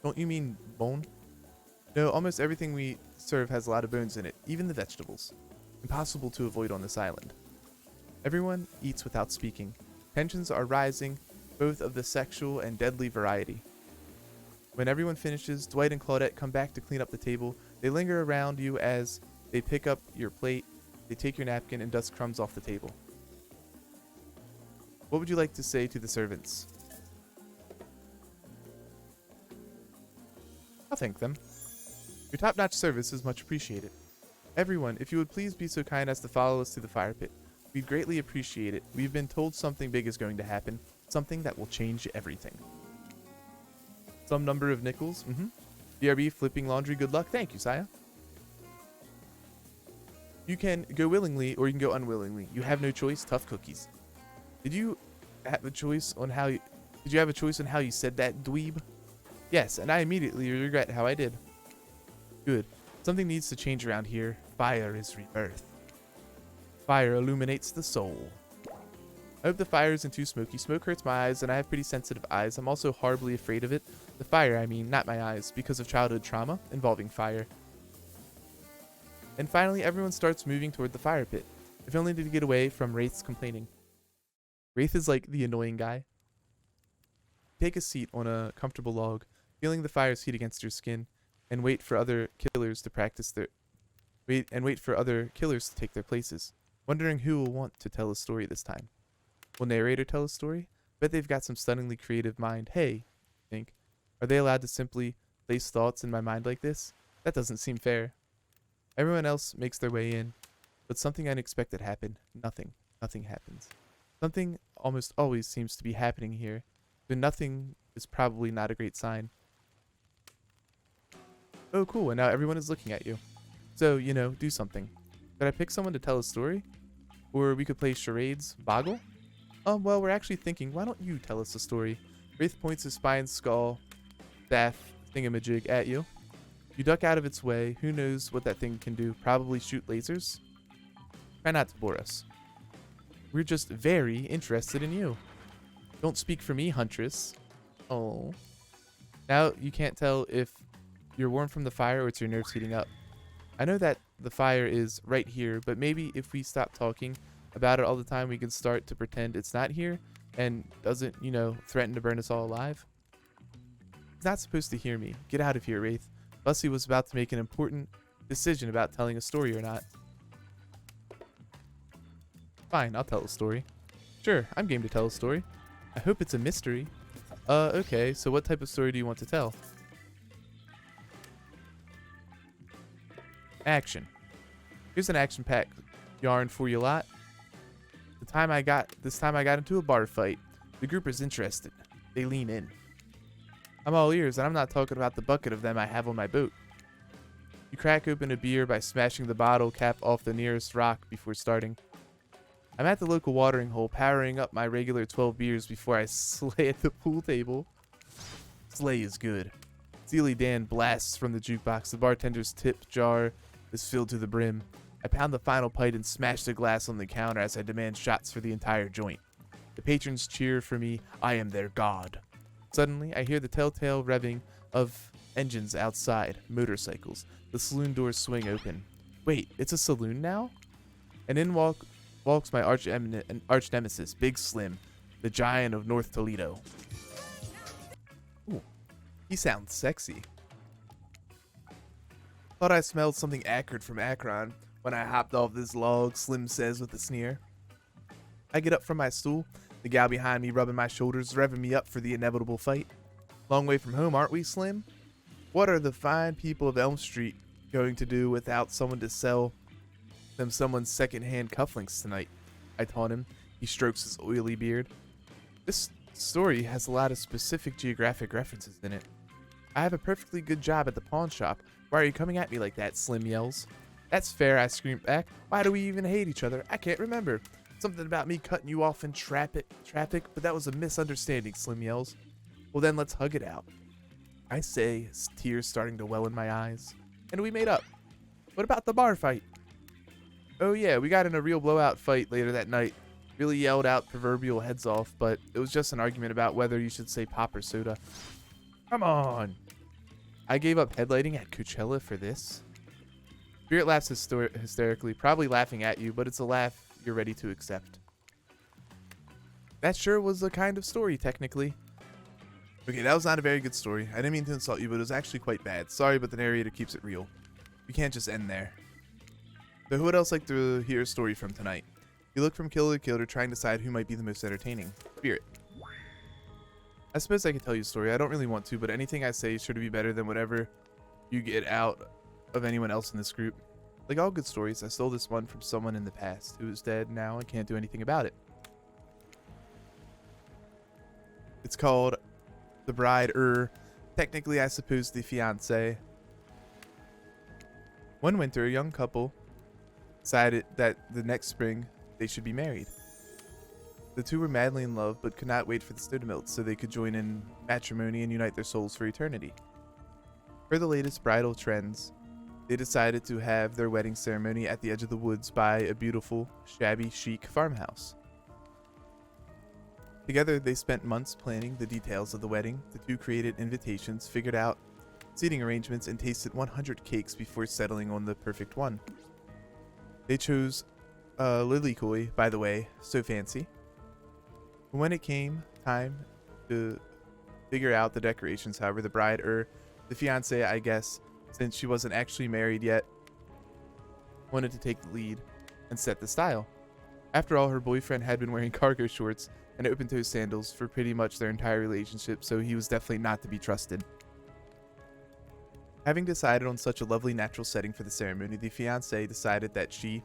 Don't you mean bone? No, almost everything we serve has a lot of bones in it, even the vegetables. Impossible to avoid on this island. Everyone eats without speaking. Tensions are rising, both of the sexual and deadly variety. When everyone finishes, Dwight and Claudette come back to clean up the table. They linger around you as they pick up your plate, they take your napkin, and dust crumbs off the table. What would you like to say to the servants? I'll thank them. Your top-notch service is much appreciated. Everyone, if you would please be so kind as to follow us to the fire pit. We'd greatly appreciate it. We've been told something big is going to happen. Something that will change everything. Some number of nickels. BRB flipping laundry. Good luck. Thank you, Saya. You can go willingly or you can go unwillingly. You have no choice. Tough cookies. Did you have a choice on how you... Did you have a choice on how you said that, dweeb? Yes, and I immediately regret how I did. Good. Something needs to change around here. Fire is rebirth. Fire illuminates the soul. I hope the fire isn't too smoky. Smoke hurts my eyes, and I have pretty sensitive eyes. I'm also horribly afraid of it. The fire, I mean, not my eyes, because of childhood trauma involving fire. And finally, everyone starts moving toward the fire pit, if only to get away from Wraith's complaining. Wraith is like the annoying guy. Take a seat on a comfortable log, feeling the fire's heat against your skin, and wait for other killers to take their places, wondering who will want to tell a story this time. Will narrator tell a story? Bet they've got some stunningly creative mind. Hey, think, are they allowed to simply place thoughts in my mind like this? That doesn't seem fair. Everyone else makes their way in, but something unexpected happened. Nothing happens. Something almost always seems to be happening here, but nothing is probably not a great sign. Oh, cool, and now everyone is looking at you. So, you know, do something. Could I pick someone to tell a story? Or we could play charades, Boggle? Well, we're actually thinking, why don't you tell us a story? Wraith points his spine, skull, staff, thingamajig at you. You duck out of its way. Who knows what that thing can do? Probably shoot lasers? Try not to bore us. We're just very interested in you. Don't speak for me, Huntress. Oh. Now you can't tell if you're warm from the fire or it's your nerves heating up. I know that the fire is right here, but maybe if we stop talking about it all the time, we can start to pretend it's not here and doesn't, you know, threaten to burn us all alive. He's not supposed to hear me. Get out of here, Wraith. Bussy was about to make an important decision about telling a story or not. Fine, I'll tell a story. Sure, I'm game to tell a story. I hope it's a mystery. Okay, so what type of story do you want to tell? Action. Here's an action-packed yarn for you lot. This time I got into a bar fight. The group is interested. They lean in. I'm all ears, and I'm not talking about the bucket of them I have on my boat. You crack open a beer by smashing the bottle cap off the nearest rock before starting. I'm at the local watering hole, powering up my regular 12 beers before I slay at the pool table. Slay is good. Steely Dan blasts from the jukebox. The bartender's tip jar is filled to the brim. I pound the final pint and smash the glass on the counter as I demand shots for the entire joint. The patrons cheer for me. I am their god. Suddenly, I hear the telltale revving of engines outside, motorcycles. The saloon doors swing open. Wait, it's a saloon now? And in walks my arch nemesis, Big Slim, the giant of North Toledo. Ooh, he sounds sexy. Thought I smelled something acrid from Akron when I hopped off this log, Slim says with a sneer. I get up from my stool, the gal behind me rubbing my shoulders, revving me up for the inevitable fight. Long way from home, aren't we, Slim? What are the fine people of Elm Street going to do without someone to sell them someone's second-hand cufflinks tonight? I taunt him. He strokes his oily beard. This story has a lot of specific geographic references in it. I have a perfectly good job at the pawn shop. Why are you coming at me like that? Slim yells. That's fair, I scream back. Why do we even hate each other? I can't remember. Something about me cutting you off in traffic, but that was a misunderstanding, Slim yells. Well then, let's hug it out. I say, tears starting to well in my eyes. and we made up. What about the bar fight? Oh yeah, we got in a real blowout fight later that night. Really yelled out proverbial heads off, but it was just an argument about whether you should say pop or soda. Come on. I gave up headlighting at Coachella for this. Spirit laughs hysterically, probably laughing at you, but it's a laugh you're ready to accept. That sure was a kind of story, technically. Okay, that was not a very good story. I didn't mean to insult you, but it was actually quite bad. Sorry, but the narrator keeps it real. You can't just end there. So who would else like to hear a story from tonight? You look from killer to killer, trying to decide who might be the most entertaining. Spirit. I suppose I could tell you a story. I don't really want to, but anything I say is sure to be better than whatever you get out of anyone else in this group. Like all good stories, I stole this one from someone in the past who is dead now and can't do anything about it. It's called The Bride, technically I suppose the fiancé. One winter, a young couple decided that the next spring they should be married. The two were madly in love, but could not wait for the snow to melt so they could join in matrimony and unite their souls for eternity. Per the latest bridal trends, they decided to have their wedding ceremony at the edge of the woods by a beautiful, shabby, chic farmhouse. Together, they spent months planning the details of the wedding. The two created invitations, figured out seating arrangements, and tasted 100 cakes before settling on the perfect one. They chose Lilikoi, by the way, so fancy. When it came time to figure out the decorations, however, the bride, the fiancé, I guess, since she wasn't actually married yet, wanted to take the lead and set the style. After all, her boyfriend had been wearing cargo shorts and open-toe sandals for pretty much their entire relationship, so he was definitely not to be trusted. Having decided on such a lovely natural setting for the ceremony, the fiancé decided that she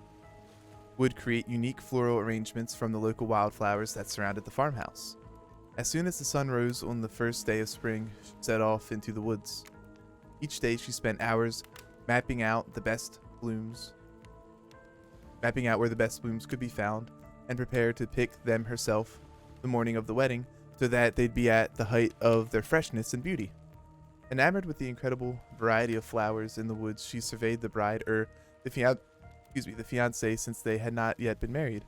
would create unique floral arrangements from the local wildflowers that surrounded the farmhouse. As soon as the sun rose on the first day of spring, she set off into the woods. Each day she spent hours mapping out where the best blooms could be found, and prepared to pick them herself the morning of the wedding so that they'd be at the height of their freshness and beauty. Enamored with the incredible variety of flowers in the woods, she surveyed the bride, the fiancé, since they had not yet been married.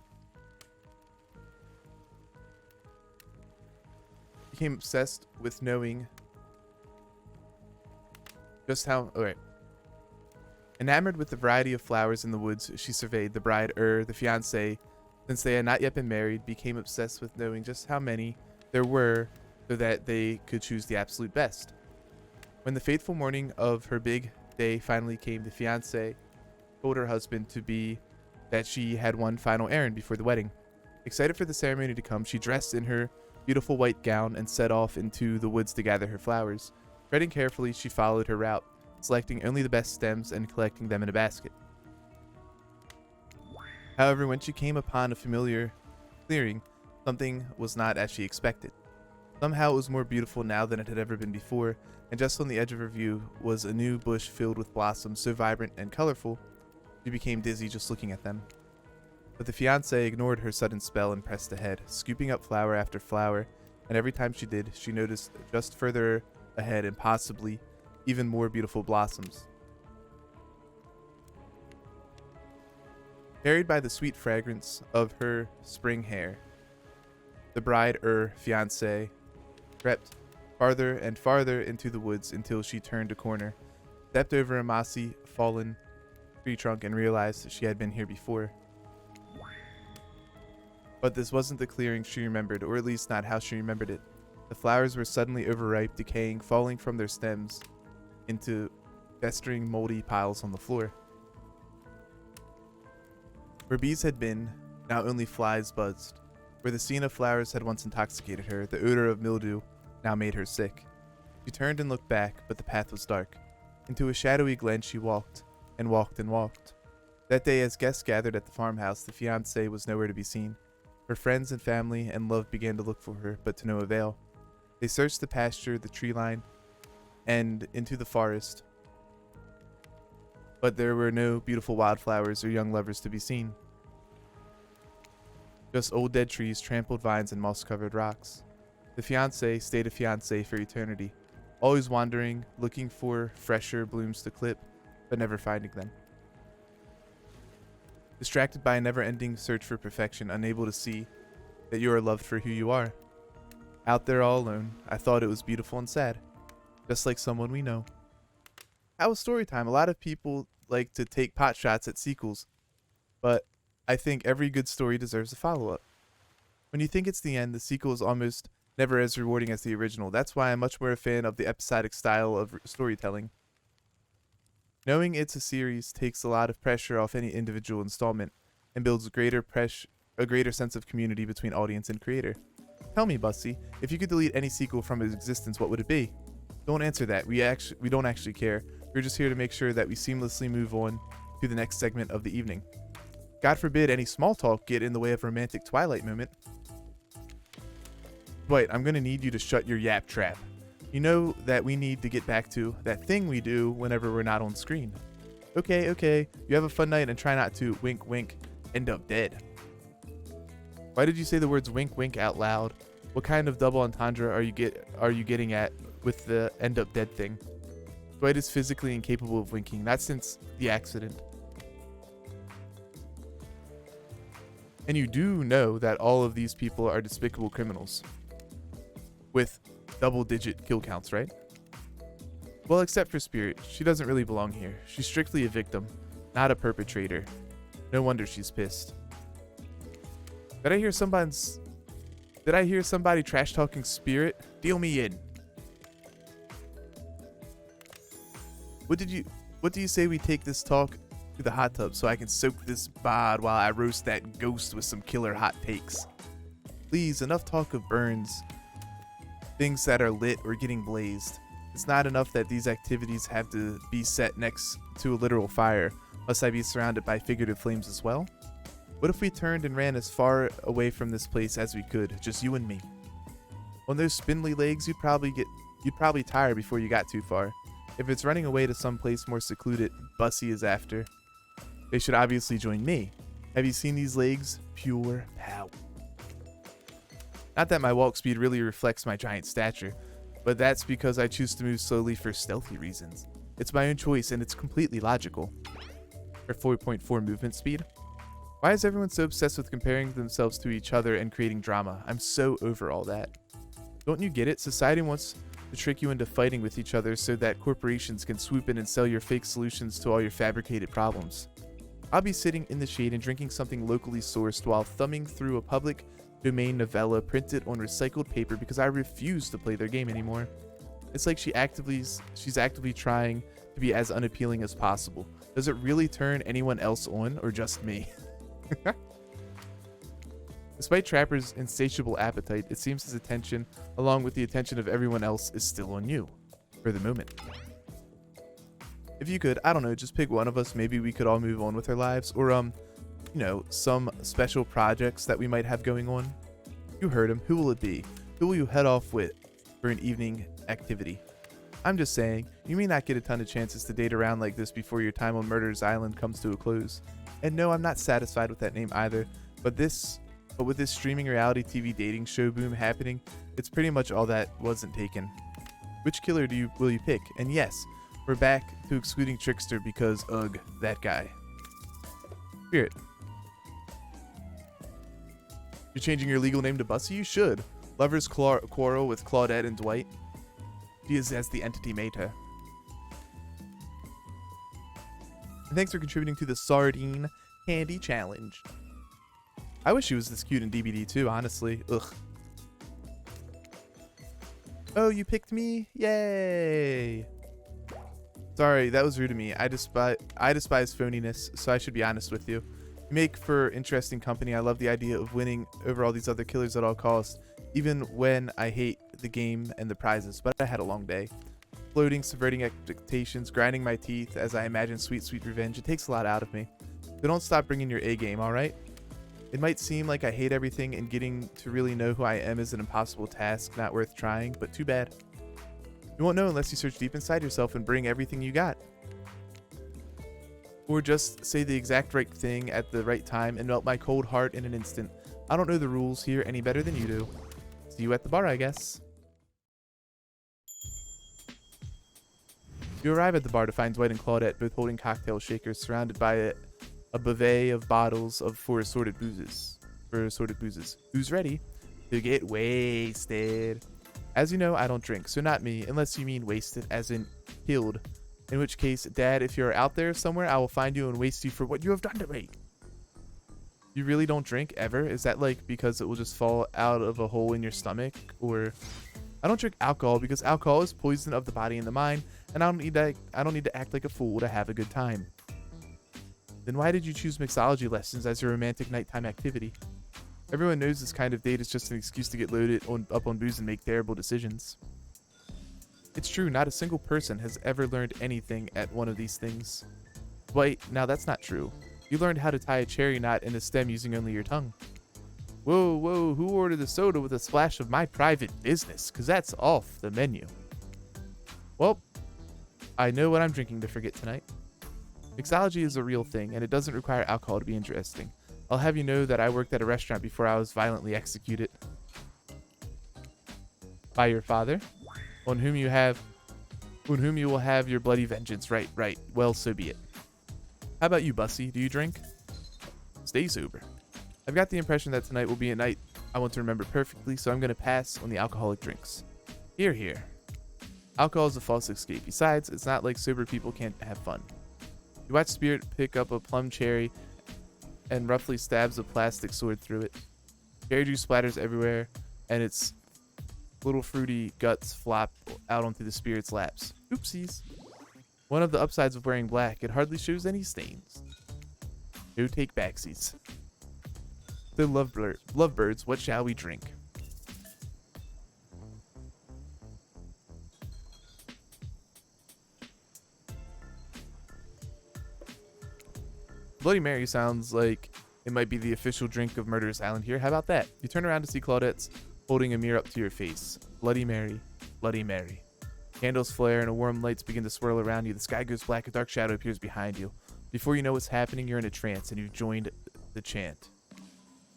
Became obsessed with knowing just how. Enamored with the variety of flowers in the woods, she surveyed the bride, the fiancé, since they had not yet been married. Became obsessed with knowing just how many there were, so that they could choose the absolute best. When the fateful morning of her big day finally came, the fiancé told her husband that she had one final errand before the wedding. Excited for the ceremony to come, she dressed in her beautiful white gown and set off into the woods to gather her flowers. Treading carefully, she followed her route, selecting only the best stems and collecting them in a basket. However, when she came upon a familiar clearing, something was not as she expected. Somehow it was more beautiful now than it had ever been before, and just on the edge of her view was a new bush filled with blossoms so vibrant and colorful, she became dizzy just looking at them. But the fiancé ignored her sudden spell and pressed ahead, scooping up flower after flower, and every time she did, she noticed just further ahead and possibly even more beautiful blossoms. Carried by the sweet fragrance of her spring hair, the bride, fiancé, crept farther and farther into the woods until she turned a corner, stepped over a mossy, fallen tree trunk, and realized that she had been here before. But this wasn't the clearing she remembered, or at least not how she remembered it. The flowers were suddenly overripe, decaying, falling from their stems into festering, moldy piles on the floor. Where bees had been, now only flies buzzed. Where the scene of flowers had once intoxicated her, the odor of mildew now made her sick. She turned and looked back, but the path was dark. Into a shadowy glen she walked, and walked and walked. That day, as guests gathered at the farmhouse, the fiancé was nowhere to be seen. Her friends and family and love began to look for her, but to no avail. They searched the pasture, the tree line, and into the forest, but there were no beautiful wildflowers or young lovers to be seen. Just old dead trees, trampled vines, and moss-covered rocks. The fiancé stayed a fiancé for eternity, always wandering, looking for fresher blooms to clip, but never finding them. Distracted by a never-ending search for perfection, unable to see that you are loved for who you are. Out there all alone, I thought it was beautiful and sad, just like someone we know. How was story time? A lot of people like to take pot shots at sequels, but I think every good story deserves a follow-up. When you think it's the end, the sequel is almost never as rewarding as the original. That's why I'm much more a fan of the episodic style of storytelling. Knowing it's a series takes a lot of pressure off any individual installment and builds a greater sense of community between audience and creator. Tell me, Bussy, if you could delete any sequel from its existence, what would it be? Don't answer that. We don't actually care. We're just here to make sure that we seamlessly move on to the next segment of the evening. God forbid any small talk get in the way of a romantic Twilight moment. Dwight, I'm gonna need you to shut your yap trap. You know that we need to get back to that thing we do whenever we're not on screen. Okay. You have a fun night and try not to, wink wink, end up dead. Why did you say the words wink wink out loud? What kind of double entendre are you getting at with the end up dead thing? Dwight is physically incapable of winking, not since the accident. And you do know that all of these people are despicable criminals with double-digit kill counts, right? Well, except for Spirit. She doesn't really belong here. She's strictly a victim, not a perpetrator. No wonder she's pissed. Did I hear somebody trash talking Spirit? Deal me in. What do you say we take this talk to the hot tub so I can soak this bod while I roast that ghost with some killer hot takes? Please, enough talk of burns, things that are lit or getting blazed. It's not enough that these activities have to be set next to a literal fire. Must I be surrounded by figurative flames as well? What if we turned and ran as far away from this place as we could, just you and me? On those spindly legs, you'd probably tire before you got too far. If it's running away to some place more secluded Bussy is after, they should obviously join me. Have you seen these legs? Pure power. Not that my walk speed really reflects my giant stature, but that's because I choose to move slowly for stealthy reasons. It's my own choice and it's completely logical. Or 4.4 movement speed. Why is everyone so obsessed with comparing themselves to each other and creating drama? I'm so over all that. Don't you get it? Society wants to trick you into fighting with each other so that corporations can swoop in and sell your fake solutions to all your fabricated problems. I'll be sitting in the shade and drinking something locally sourced while thumbing through a public domain novella printed on recycled paper because I refuse to play their game anymore. It's like she's actively trying to be as unappealing as possible. Does it really turn anyone else on or just me? Despite Trapper's insatiable appetite, it seems his attention, along with the attention of everyone else, is still on you. For the moment. If you could, I don't know, just pick one of us, maybe we could all move on with our lives. Or, you know, some special projects that we might have going on. You heard him. Who will it be? Who will you head off with for an evening activity? I'm just saying, you may not get a ton of chances to date around like this before your time on Murder's Island comes to a close. And no, I'm not satisfied with that name either, but with this streaming reality TV dating show boom happening, it's pretty much all that wasn't taken. Which killer will you pick? And yes, we're back to excluding Trickster because, ugh, that guy. Spirit. You're changing your legal name to Bussy? You should. Lovers quarrel with Claudette and Dwight. She is as the entity made her. And thanks for contributing to the Sardine Candy Challenge. I wish she was this cute in DBD too, honestly. Ugh. Oh, you picked me? Yay! Sorry, that was rude of me. I despise phoniness, so I should be honest with you. You make for interesting company. I love the idea of winning over all these other killers at all costs, even when I hate the game and the prizes, but I had a long day. Floating, subverting expectations, grinding my teeth as I imagine sweet, sweet revenge. It takes a lot out of me. So don't stop bringing your A game, alright? It might seem like I hate everything and getting to really know who I am is an impossible task, not worth trying, but too bad. You won't know unless you search deep inside yourself and bring everything you got. Or just say the exact right thing at the right time and melt my cold heart in an instant. I don't know the rules here any better than you do. See you at the bar, I guess. You arrive at the bar to find Dwight and Claudette both holding cocktail shakers surrounded by a buffet of bottles for assorted boozes. Who's ready to get wasted? As you know, I don't drink, so not me, unless you mean wasted as in killed. In which case, Dad, if you're out there somewhere, I will find you and waste you for what you have done to me. You really don't drink ever? Is that like because it will just fall out of a hole in your stomach? Or I don't drink alcohol because alcohol is poison of the body and the mind, and I don't need to act like a fool to have a good time. Then why did you choose mixology lessons as your romantic nighttime activity? Everyone knows this kind of date is just an excuse to get loaded up on booze and make terrible decisions. It's true, not a single person has ever learned anything at one of these things. Wait, now that's not true. You learned how to tie a cherry knot in a stem using only your tongue. Whoa, who ordered the soda with a splash of my private business? Cause that's off the menu. Well, I know what I'm drinking to forget tonight. Mixology is a real thing, and it doesn't require alcohol to be interesting. I'll have you know that I worked at a restaurant before I was violently executed. By your father, on whom you will have your bloody vengeance. Right. Well, so be it. How about you, Bussy? Do you drink? Stay sober. I've got the impression that tonight will be a night I want to remember perfectly, so I'm going to pass on the alcoholic drinks. Here. Alcohol is a false escape. Besides, it's not like sober people can't have fun. You watch Spirit pick up a plum cherry and roughly stabs a plastic sword through it. Cherry juice splatters everywhere, and its little fruity guts flop out onto the Spirit's laps. Oopsies. One of the upsides of wearing black, it hardly shows any stains. No take backsies. The lovebirds, what shall we drink? Bloody Mary sounds like it might be the official drink of Murderous Island here. How about that? You turn around to see Claudette's holding a mirror up to your face. Bloody Mary, Bloody Mary. Candles flare and warm lights begin to swirl around you. The sky goes black, a dark shadow appears behind you. Before you know what's happening, you're in a trance and you've joined the chant.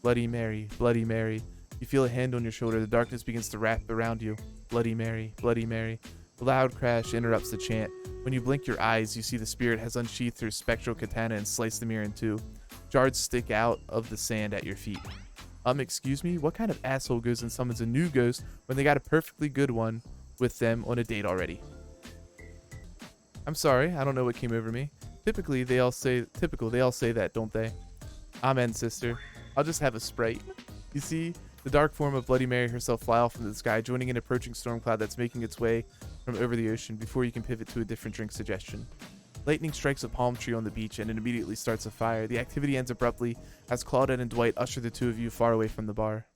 Bloody Mary, Bloody Mary. You feel a hand on your shoulder. The darkness begins to wrap around you. Bloody Mary, Bloody Mary. A loud crash interrupts the chant. When you blink your eyes, you see the Spirit has unsheathed her spectral katana and sliced the mirror in two. Shards stick out of the sand at your feet. Excuse me? What kind of asshole goes and summons a new ghost when they got a perfectly good one with them on a date already? I'm sorry, I don't know what came over me. Typical, they all say that, don't they? Amen, sister. I'll just have a Sprite. You see the dark form of Bloody Mary herself fly off into the sky, joining an approaching storm cloud that's making its way from over the ocean before you can pivot to a different drink suggestion. Lightning strikes a palm tree on the beach and it immediately starts a fire. The activity ends abruptly as Claudette and Dwight usher the two of you far away from the bar.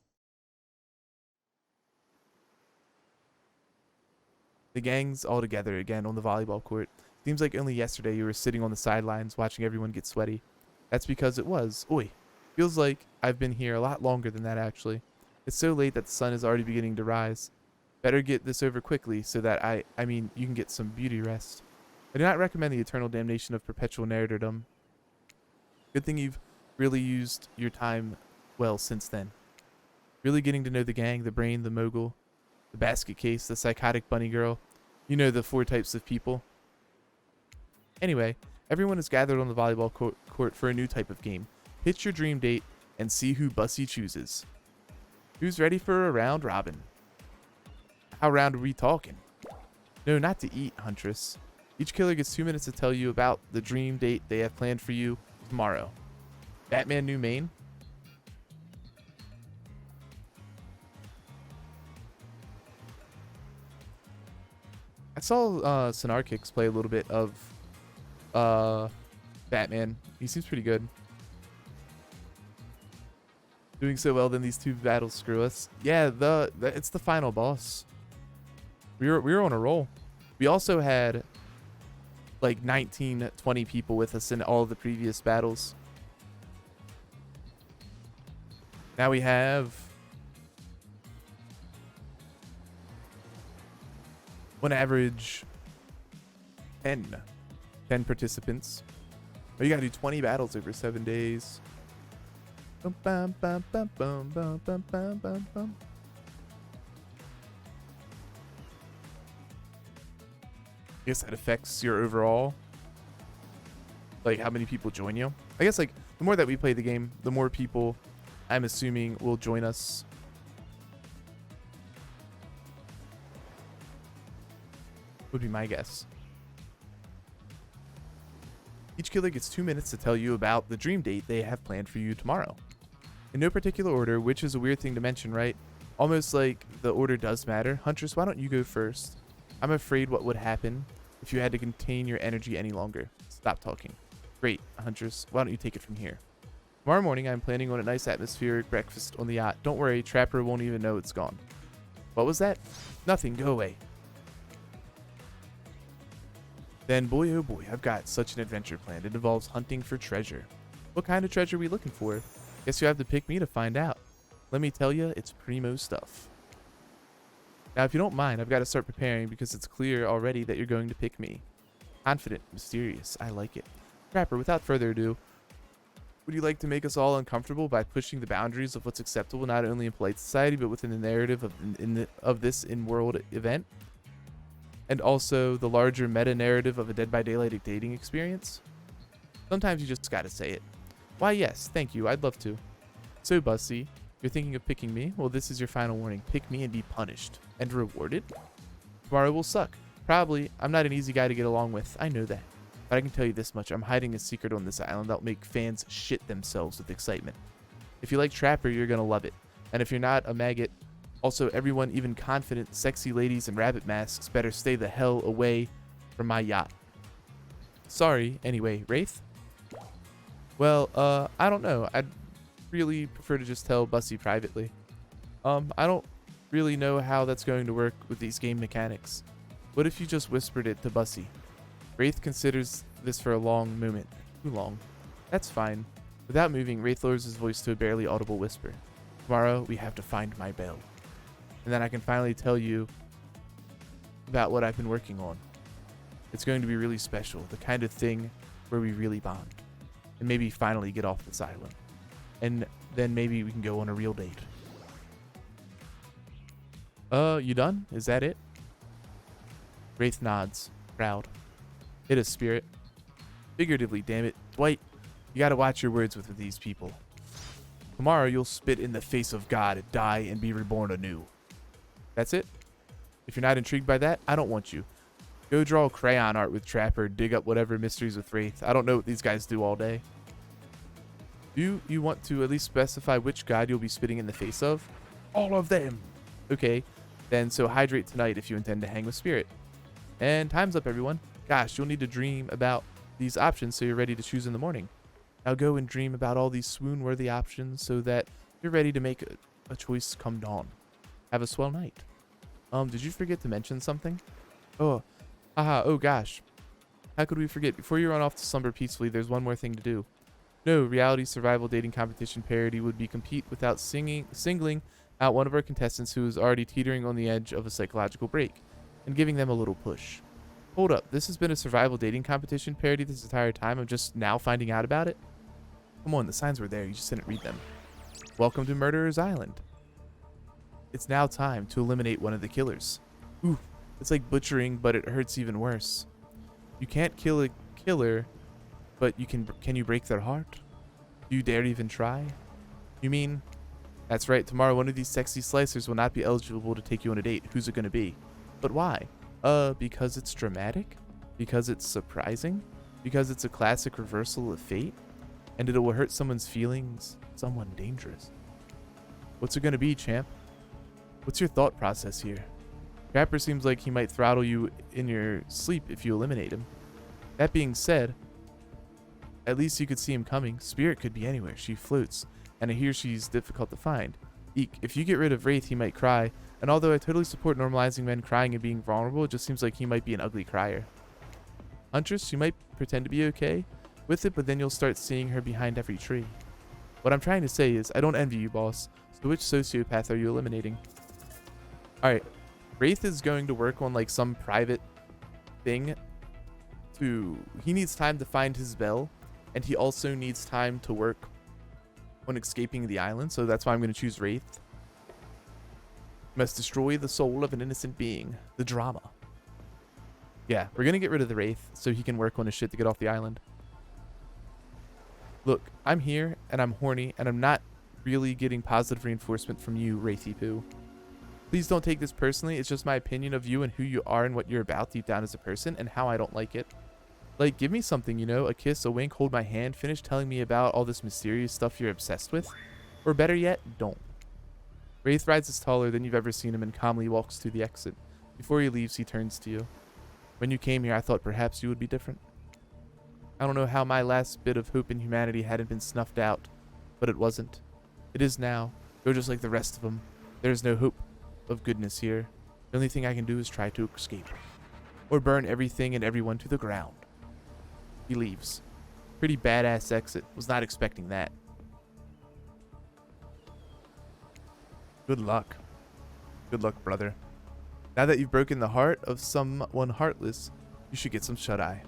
The gang's all together again on the volleyball court. Seems like only yesterday you were sitting on the sidelines watching everyone get sweaty. That's because it was. Oi. Feels like I've been here a lot longer than that actually. It's so late that the sun is already beginning to rise. Better get this over quickly so that I mean, you can get some beauty rest. I do not recommend the eternal damnation of perpetual narratordom. Good thing you've really used your time well since then. Really getting to know the gang, the brain, the mogul, the basket case, the psychotic bunny girl. You know the 4 types of people. Anyway, everyone is gathered on the volleyball court for a new type of game. Pitch your dream date and see who Bussy chooses. Who's ready for a round robin? How round are we talking? No, not to eat, Huntress. Each killer gets 2 minutes to tell you about the dream date they have planned for you tomorrow. Batman New Main? I saw Sonarkix play a little bit of Batman. He seems pretty good. Doing so well, then these 2 battles screw us. Yeah, it's the final boss. We were on a roll. We also had like 19, 20 people with us in all of the previous battles. Now we have on average 10 participants. But you gotta do 20 battles over 7 days. Bum, bum, bum, bum, bum, bum, bum, bum, bum, bum. I guess that affects your overall, like how many people join you. I guess like the more that we play the game, the more people I'm assuming will join us. Would be my guess. Each killer gets 2 minutes to tell you about the dream date they have planned for you tomorrow. In no particular order, which is a weird thing to mention, right? Almost like the order does matter. Huntress, why don't you go first? I'm afraid what would happen if you had to contain your energy any longer. Stop talking. Great, Huntress, why don't you take it from here? Tomorrow morning, I'm planning on a nice atmospheric breakfast on the yacht. Don't worry, Trapper won't even know it's gone. What was that? Nothing, go away. Then, boy oh boy, I've got such an adventure planned. It involves hunting for treasure. What kind of treasure are we looking for? Guess you have to pick me to find out. Let me tell you, it's primo stuff. Now, if you don't mind, I've got to start preparing because it's clear already that you're going to pick me. Confident, mysterious, I like it. Trapper, without further ado, would you like to make us all uncomfortable by pushing the boundaries of what's acceptable not only in polite society but within the narrative of this in-world event? And also the larger meta-narrative of a Dead by Daylight dating experience? Sometimes you just gotta say it. Why yes, thank you, I'd love to. So Bussy, you're thinking of picking me? Well, this is your final warning. Pick me and be punished. And rewarded? Tomorrow will suck. Probably. I'm not an easy guy to get along with. I know that. But I can tell you this much. I'm hiding a secret on this island that'll make fans shit themselves with excitement. If you like Trapper, you're gonna love it. And if you're not a maggot, also everyone, even confident, sexy ladies in rabbit masks, better stay the hell away from my yacht. Sorry. Anyway, Wraith? Well, I don't know. I'd really prefer to just tell Bussy privately. I don't really know how that's going to work with these game mechanics. What if you just whispered it to Bussy? Wraith considers this for a long moment. Too long. That's fine. Without moving, Wraith lowers his voice to a barely audible whisper. Tomorrow, we have to find my bell. And then I can finally tell you about what I've been working on. It's going to be really special. The kind of thing where we really bond. And maybe finally get off this island. And then maybe we can go on a real date. You done? Is that it? Wraith nods, proud. Hit a spirit. Figuratively, damn it. Dwight, you gotta watch your words with these people. Tomorrow you'll spit in the face of God, die, and be reborn anew. That's it? If you're not intrigued by that, I don't want you. Go draw crayon art with Trapper, dig up whatever mysteries with Wraith. I don't know what these guys do all day. Do you want to at least specify which god you'll be spitting in the face of? All of them. Okay, then so hydrate tonight if you intend to hang with Spirit. And time's up, everyone. Gosh, you'll need to dream about these options so you're ready to choose in the morning. Now go and dream about all these swoon-worthy options so that you're ready to make a choice come dawn. Have a swell night. Did you forget to mention something? Oh, haha, oh gosh. How could we forget? Before you run off to slumber peacefully, there's one more thing to do. No, reality survival dating competition parody would be compete without singling out one of our contestants who is already teetering on the edge of a psychological break and giving them a little push. Hold up, this has been a survival dating competition parody this entire time. I'm just now finding out about it? Come on, the signs were there. You just didn't read them. Welcome to Murderer's Island. It's now time to eliminate one of the killers. Ooh, it's like butchering, but it hurts even worse. You can't kill a killer, but you can you break their heart? Do you dare even try? You mean? That's right, tomorrow one of these sexy slicers will not be eligible to take you on a date. Who's it going to be? But why? Because it's dramatic? Because it's surprising? Because it's a classic reversal of fate? And it will hurt someone's feelings? Someone dangerous. What's it going to be, champ? What's your thought process here? Trapper seems like he might throttle you in your sleep if you eliminate him. That being said, at least you could see him coming. Spirit could be anywhere. She floats, and I hear she's difficult to find. Eek, if you get rid of Wraith, he might cry, and although I totally support normalizing men crying and being vulnerable, it just seems like he might be an ugly crier. Huntress, she might pretend to be okay with it, but then you'll start seeing her behind every tree. What I'm trying to say is, I don't envy you, boss. So which sociopath are you eliminating? Alright, Wraith is going to work on like some private thing he needs time to find his bell, and he also needs time to work on escaping the island, so that's why I'm going to choose Wraith. Must destroy the soul of an innocent being. The drama. Yeah, we're gonna get rid of the Wraith so he can work on his shit to get off the island. Look, I'm here, and I'm horny, and I'm not really getting positive reinforcement from you, Wraithy Poo. Please don't take this personally. It's just my opinion of you and who you are and what you're about deep down as a person and how I don't like it. Like, give me something, you know? A kiss, a wink, hold my hand, finish telling me about all this mysterious stuff you're obsessed with. Or better yet, don't. Wraith rides is taller than you've ever seen him and calmly walks through the exit. Before he leaves, he turns to you. When you came here, I thought perhaps you would be different. I don't know how my last bit of hope in humanity hadn't been snuffed out, but it wasn't. It is now. You're just like the rest of them. There is no hope of goodness here. The only thing I can do is try to escape. Or burn everything and everyone to the ground. He leaves. Pretty badass exit. Was not expecting that. Good luck. Good luck, brother. Now that you've broken the heart of someone heartless, you should get some shut-eye.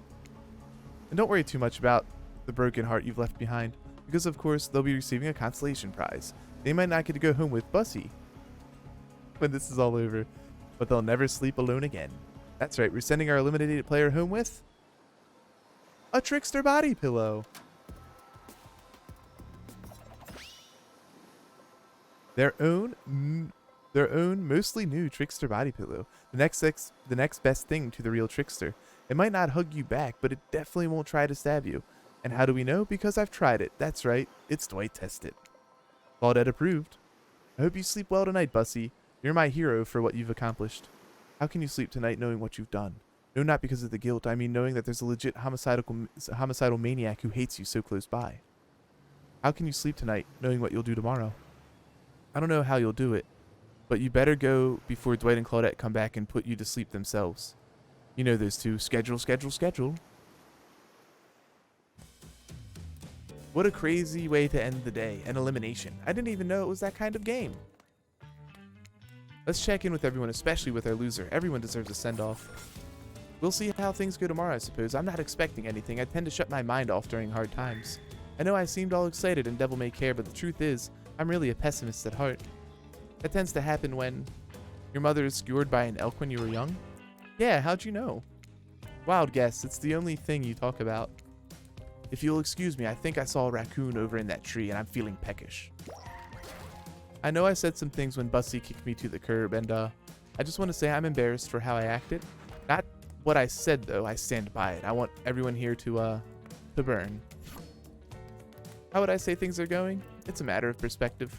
And don't worry too much about the broken heart you've left behind, because of course they'll be receiving a consolation prize. They might not get to go home with Bussy when this is all over, but they'll never sleep alone again. That's right, we're sending our eliminated player home with a Trickster body pillow. Their own mostly new Trickster body pillow. The next best thing to the real Trickster. It might not hug you back, but it definitely won't try to stab you. And how do we know? Because I've tried it. That's right, it's Dwight tested. Claudette approved. I hope you sleep well tonight, Bussy. You're my hero for what you've accomplished. How can you sleep tonight knowing what you've done? No, not because of the guilt. I mean knowing that there's a legit homicidal maniac who hates you so close by. How can you sleep tonight knowing what you'll do tomorrow? I don't know how you'll do it, but you better go before Dwight and Claudette come back and put you to sleep themselves. You know those two. Schedule, schedule, schedule. What a crazy way to end the day. An elimination. I didn't even know it was that kind of game. Let's check in with everyone, especially with our loser. Everyone deserves a send-off. We'll see how things go tomorrow, I suppose. I'm not expecting anything. I tend to shut my mind off during hard times. I know I seemed all excited and devil may care, but the truth is, I'm really a pessimist at heart. That tends to happen when your mother is skewered by an elk when you were young. Yeah, how'd you know? Wild guess. It's the only thing you talk about. If you'll excuse me, I think I saw a raccoon over in that tree and I'm feeling peckish. I know I said some things when Bussy kicked me to the curb, and I just want to say I'm embarrassed for how I acted. Not what I said, though. I stand by it. I want everyone here to burn. How would I say things are going? It's a matter of perspective.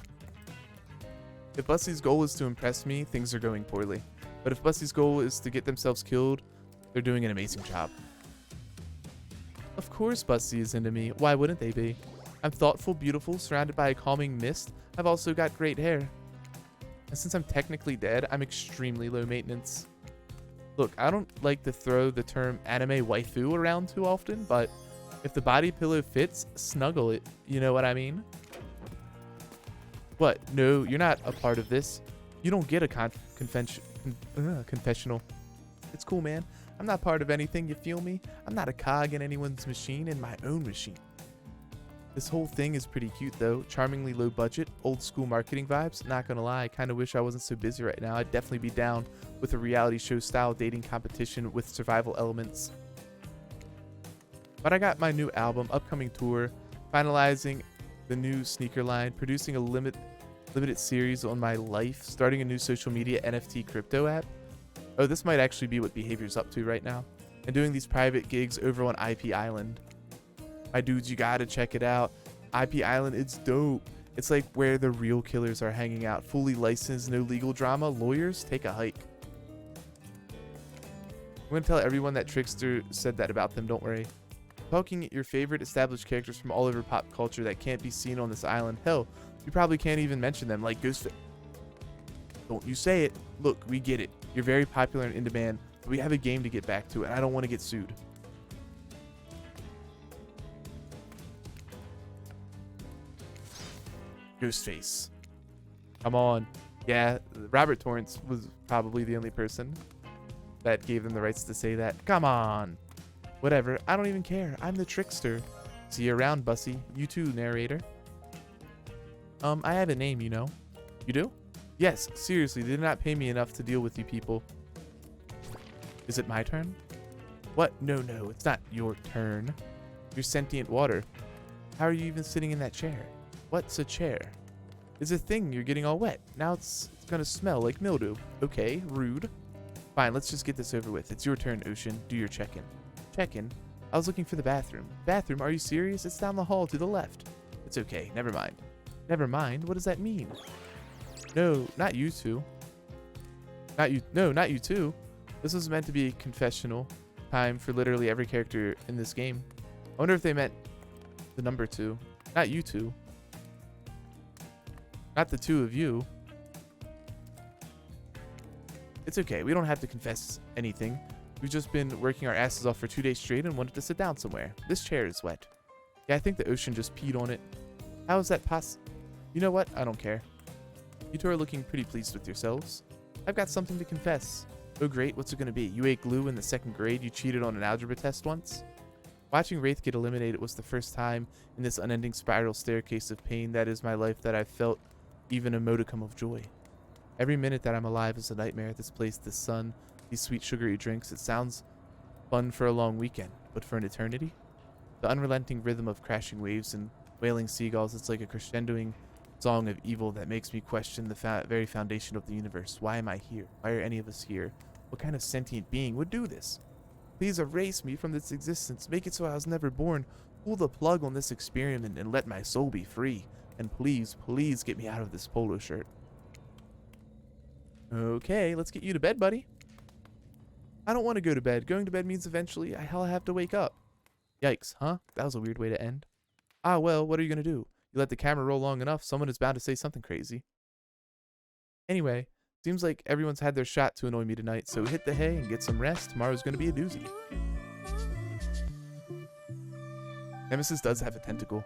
If Bussy's goal is to impress me, things are going poorly. But if Bussy's goal is to get themselves killed, they're doing an amazing job. Of course Bussy is into me. Why wouldn't they be? I'm thoughtful, beautiful, surrounded by a calming mist. I've also got great hair. And since I'm technically dead, I'm extremely low maintenance. Look, I don't like to throw the term anime waifu around too often, but if the body pillow fits, snuggle it. You know what I mean? What? No, you're not a part of this. You don't get a confessional. It's cool, man. I'm not part of anything, you feel me? I'm not a cog in anyone's machine, in my own machine. This whole thing is pretty cute, though. Charmingly low budget, old school marketing vibes. Not gonna lie, I kind of wish I wasn't so busy right now. I'd definitely be down with a reality show style dating competition with survival elements. But I got my new album, upcoming tour, finalizing the new sneaker line, producing a limited series on my life, starting a new social media NFT crypto app. Oh, this might actually be what Behavior's up to right now. And doing these private gigs over on IP Island. My dudes, you gotta check it out. IP Island, it's dope. It's like where the real killers are hanging out. Fully licensed, no legal drama. Lawyers, take a hike. I'm gonna tell everyone that Trickster said that about them, don't worry. Poking at your favorite established characters from all over pop culture that can't be seen on this island. Hell, you probably can't even mention them, like Ghostface. Don't you say it. Look, we get it. You're very popular and in demand, but we have a game to get back to, and I don't want to get sued. Ghostface. Come on. Yeah, Robert Torrance was probably the only person that gave them the rights to say that. Come on. Whatever. I don't even care. I'm the Trickster. See you around, Bussy. You too, narrator. I have a name, you know. You do? Yes, seriously, they did not pay me enough to deal with you people. Is it my turn? What? No, it's not your turn. You're sentient water. How are you even sitting in that chair? What's a chair? It's a thing. You're getting all wet. Now it's gonna smell like mildew. Okay, rude. Fine, let's just get this over with. It's your turn, Ocean. Do your check-in. Check-in? I was looking for the bathroom. Bathroom? Are you serious? It's down the hall to the left. It's okay. Never mind. Never mind? What does that mean? No, not you two. Not you. No, not you two. This was meant to be a confessional time for literally every character in this game. I wonder if they meant the number 2. Not you two. Not the two of you. It's okay. We don't have to confess anything. We've just been working our asses off for 2 days straight and wanted to sit down somewhere. This chair is wet. Yeah, I think the Ocean just peed on it. How is that You know what? I don't care. You two are looking pretty pleased with yourselves. I've got something to confess. Oh great, what's it gonna be? You ate glue in the 2nd grade, you cheated on an algebra test once? Watching Wraith get eliminated was the first time in this unending spiral staircase of pain that is my life that I've felt even a modicum of joy. Every minute that I'm alive is a nightmare. This place, this sun, these sweet sugary drinks. It sounds fun for a long weekend, but for an eternity? The unrelenting rhythm of crashing waves and wailing seagulls, it's like a crescendoing song of evil that makes me question the very foundation of the universe. Why am I here? Why are any of us here? What kind of sentient being would do this? Please erase me from this existence. Make it so I was never born. Pull the plug on this experiment and let my soul be free. And please, please get me out of this polo shirt. Okay, let's get you to bed, buddy. I don't want to go to bed. Going to bed means eventually I'll have to wake up. Yikes, huh? That was a weird way to end. Ah, well, what are you going to do? You let the camera roll long enough, someone is bound to say something crazy. Anyway, seems like everyone's had their shot to annoy me tonight, so hit the hay and get some rest. Tomorrow's going to be a doozy. Nemesis does have a tentacle.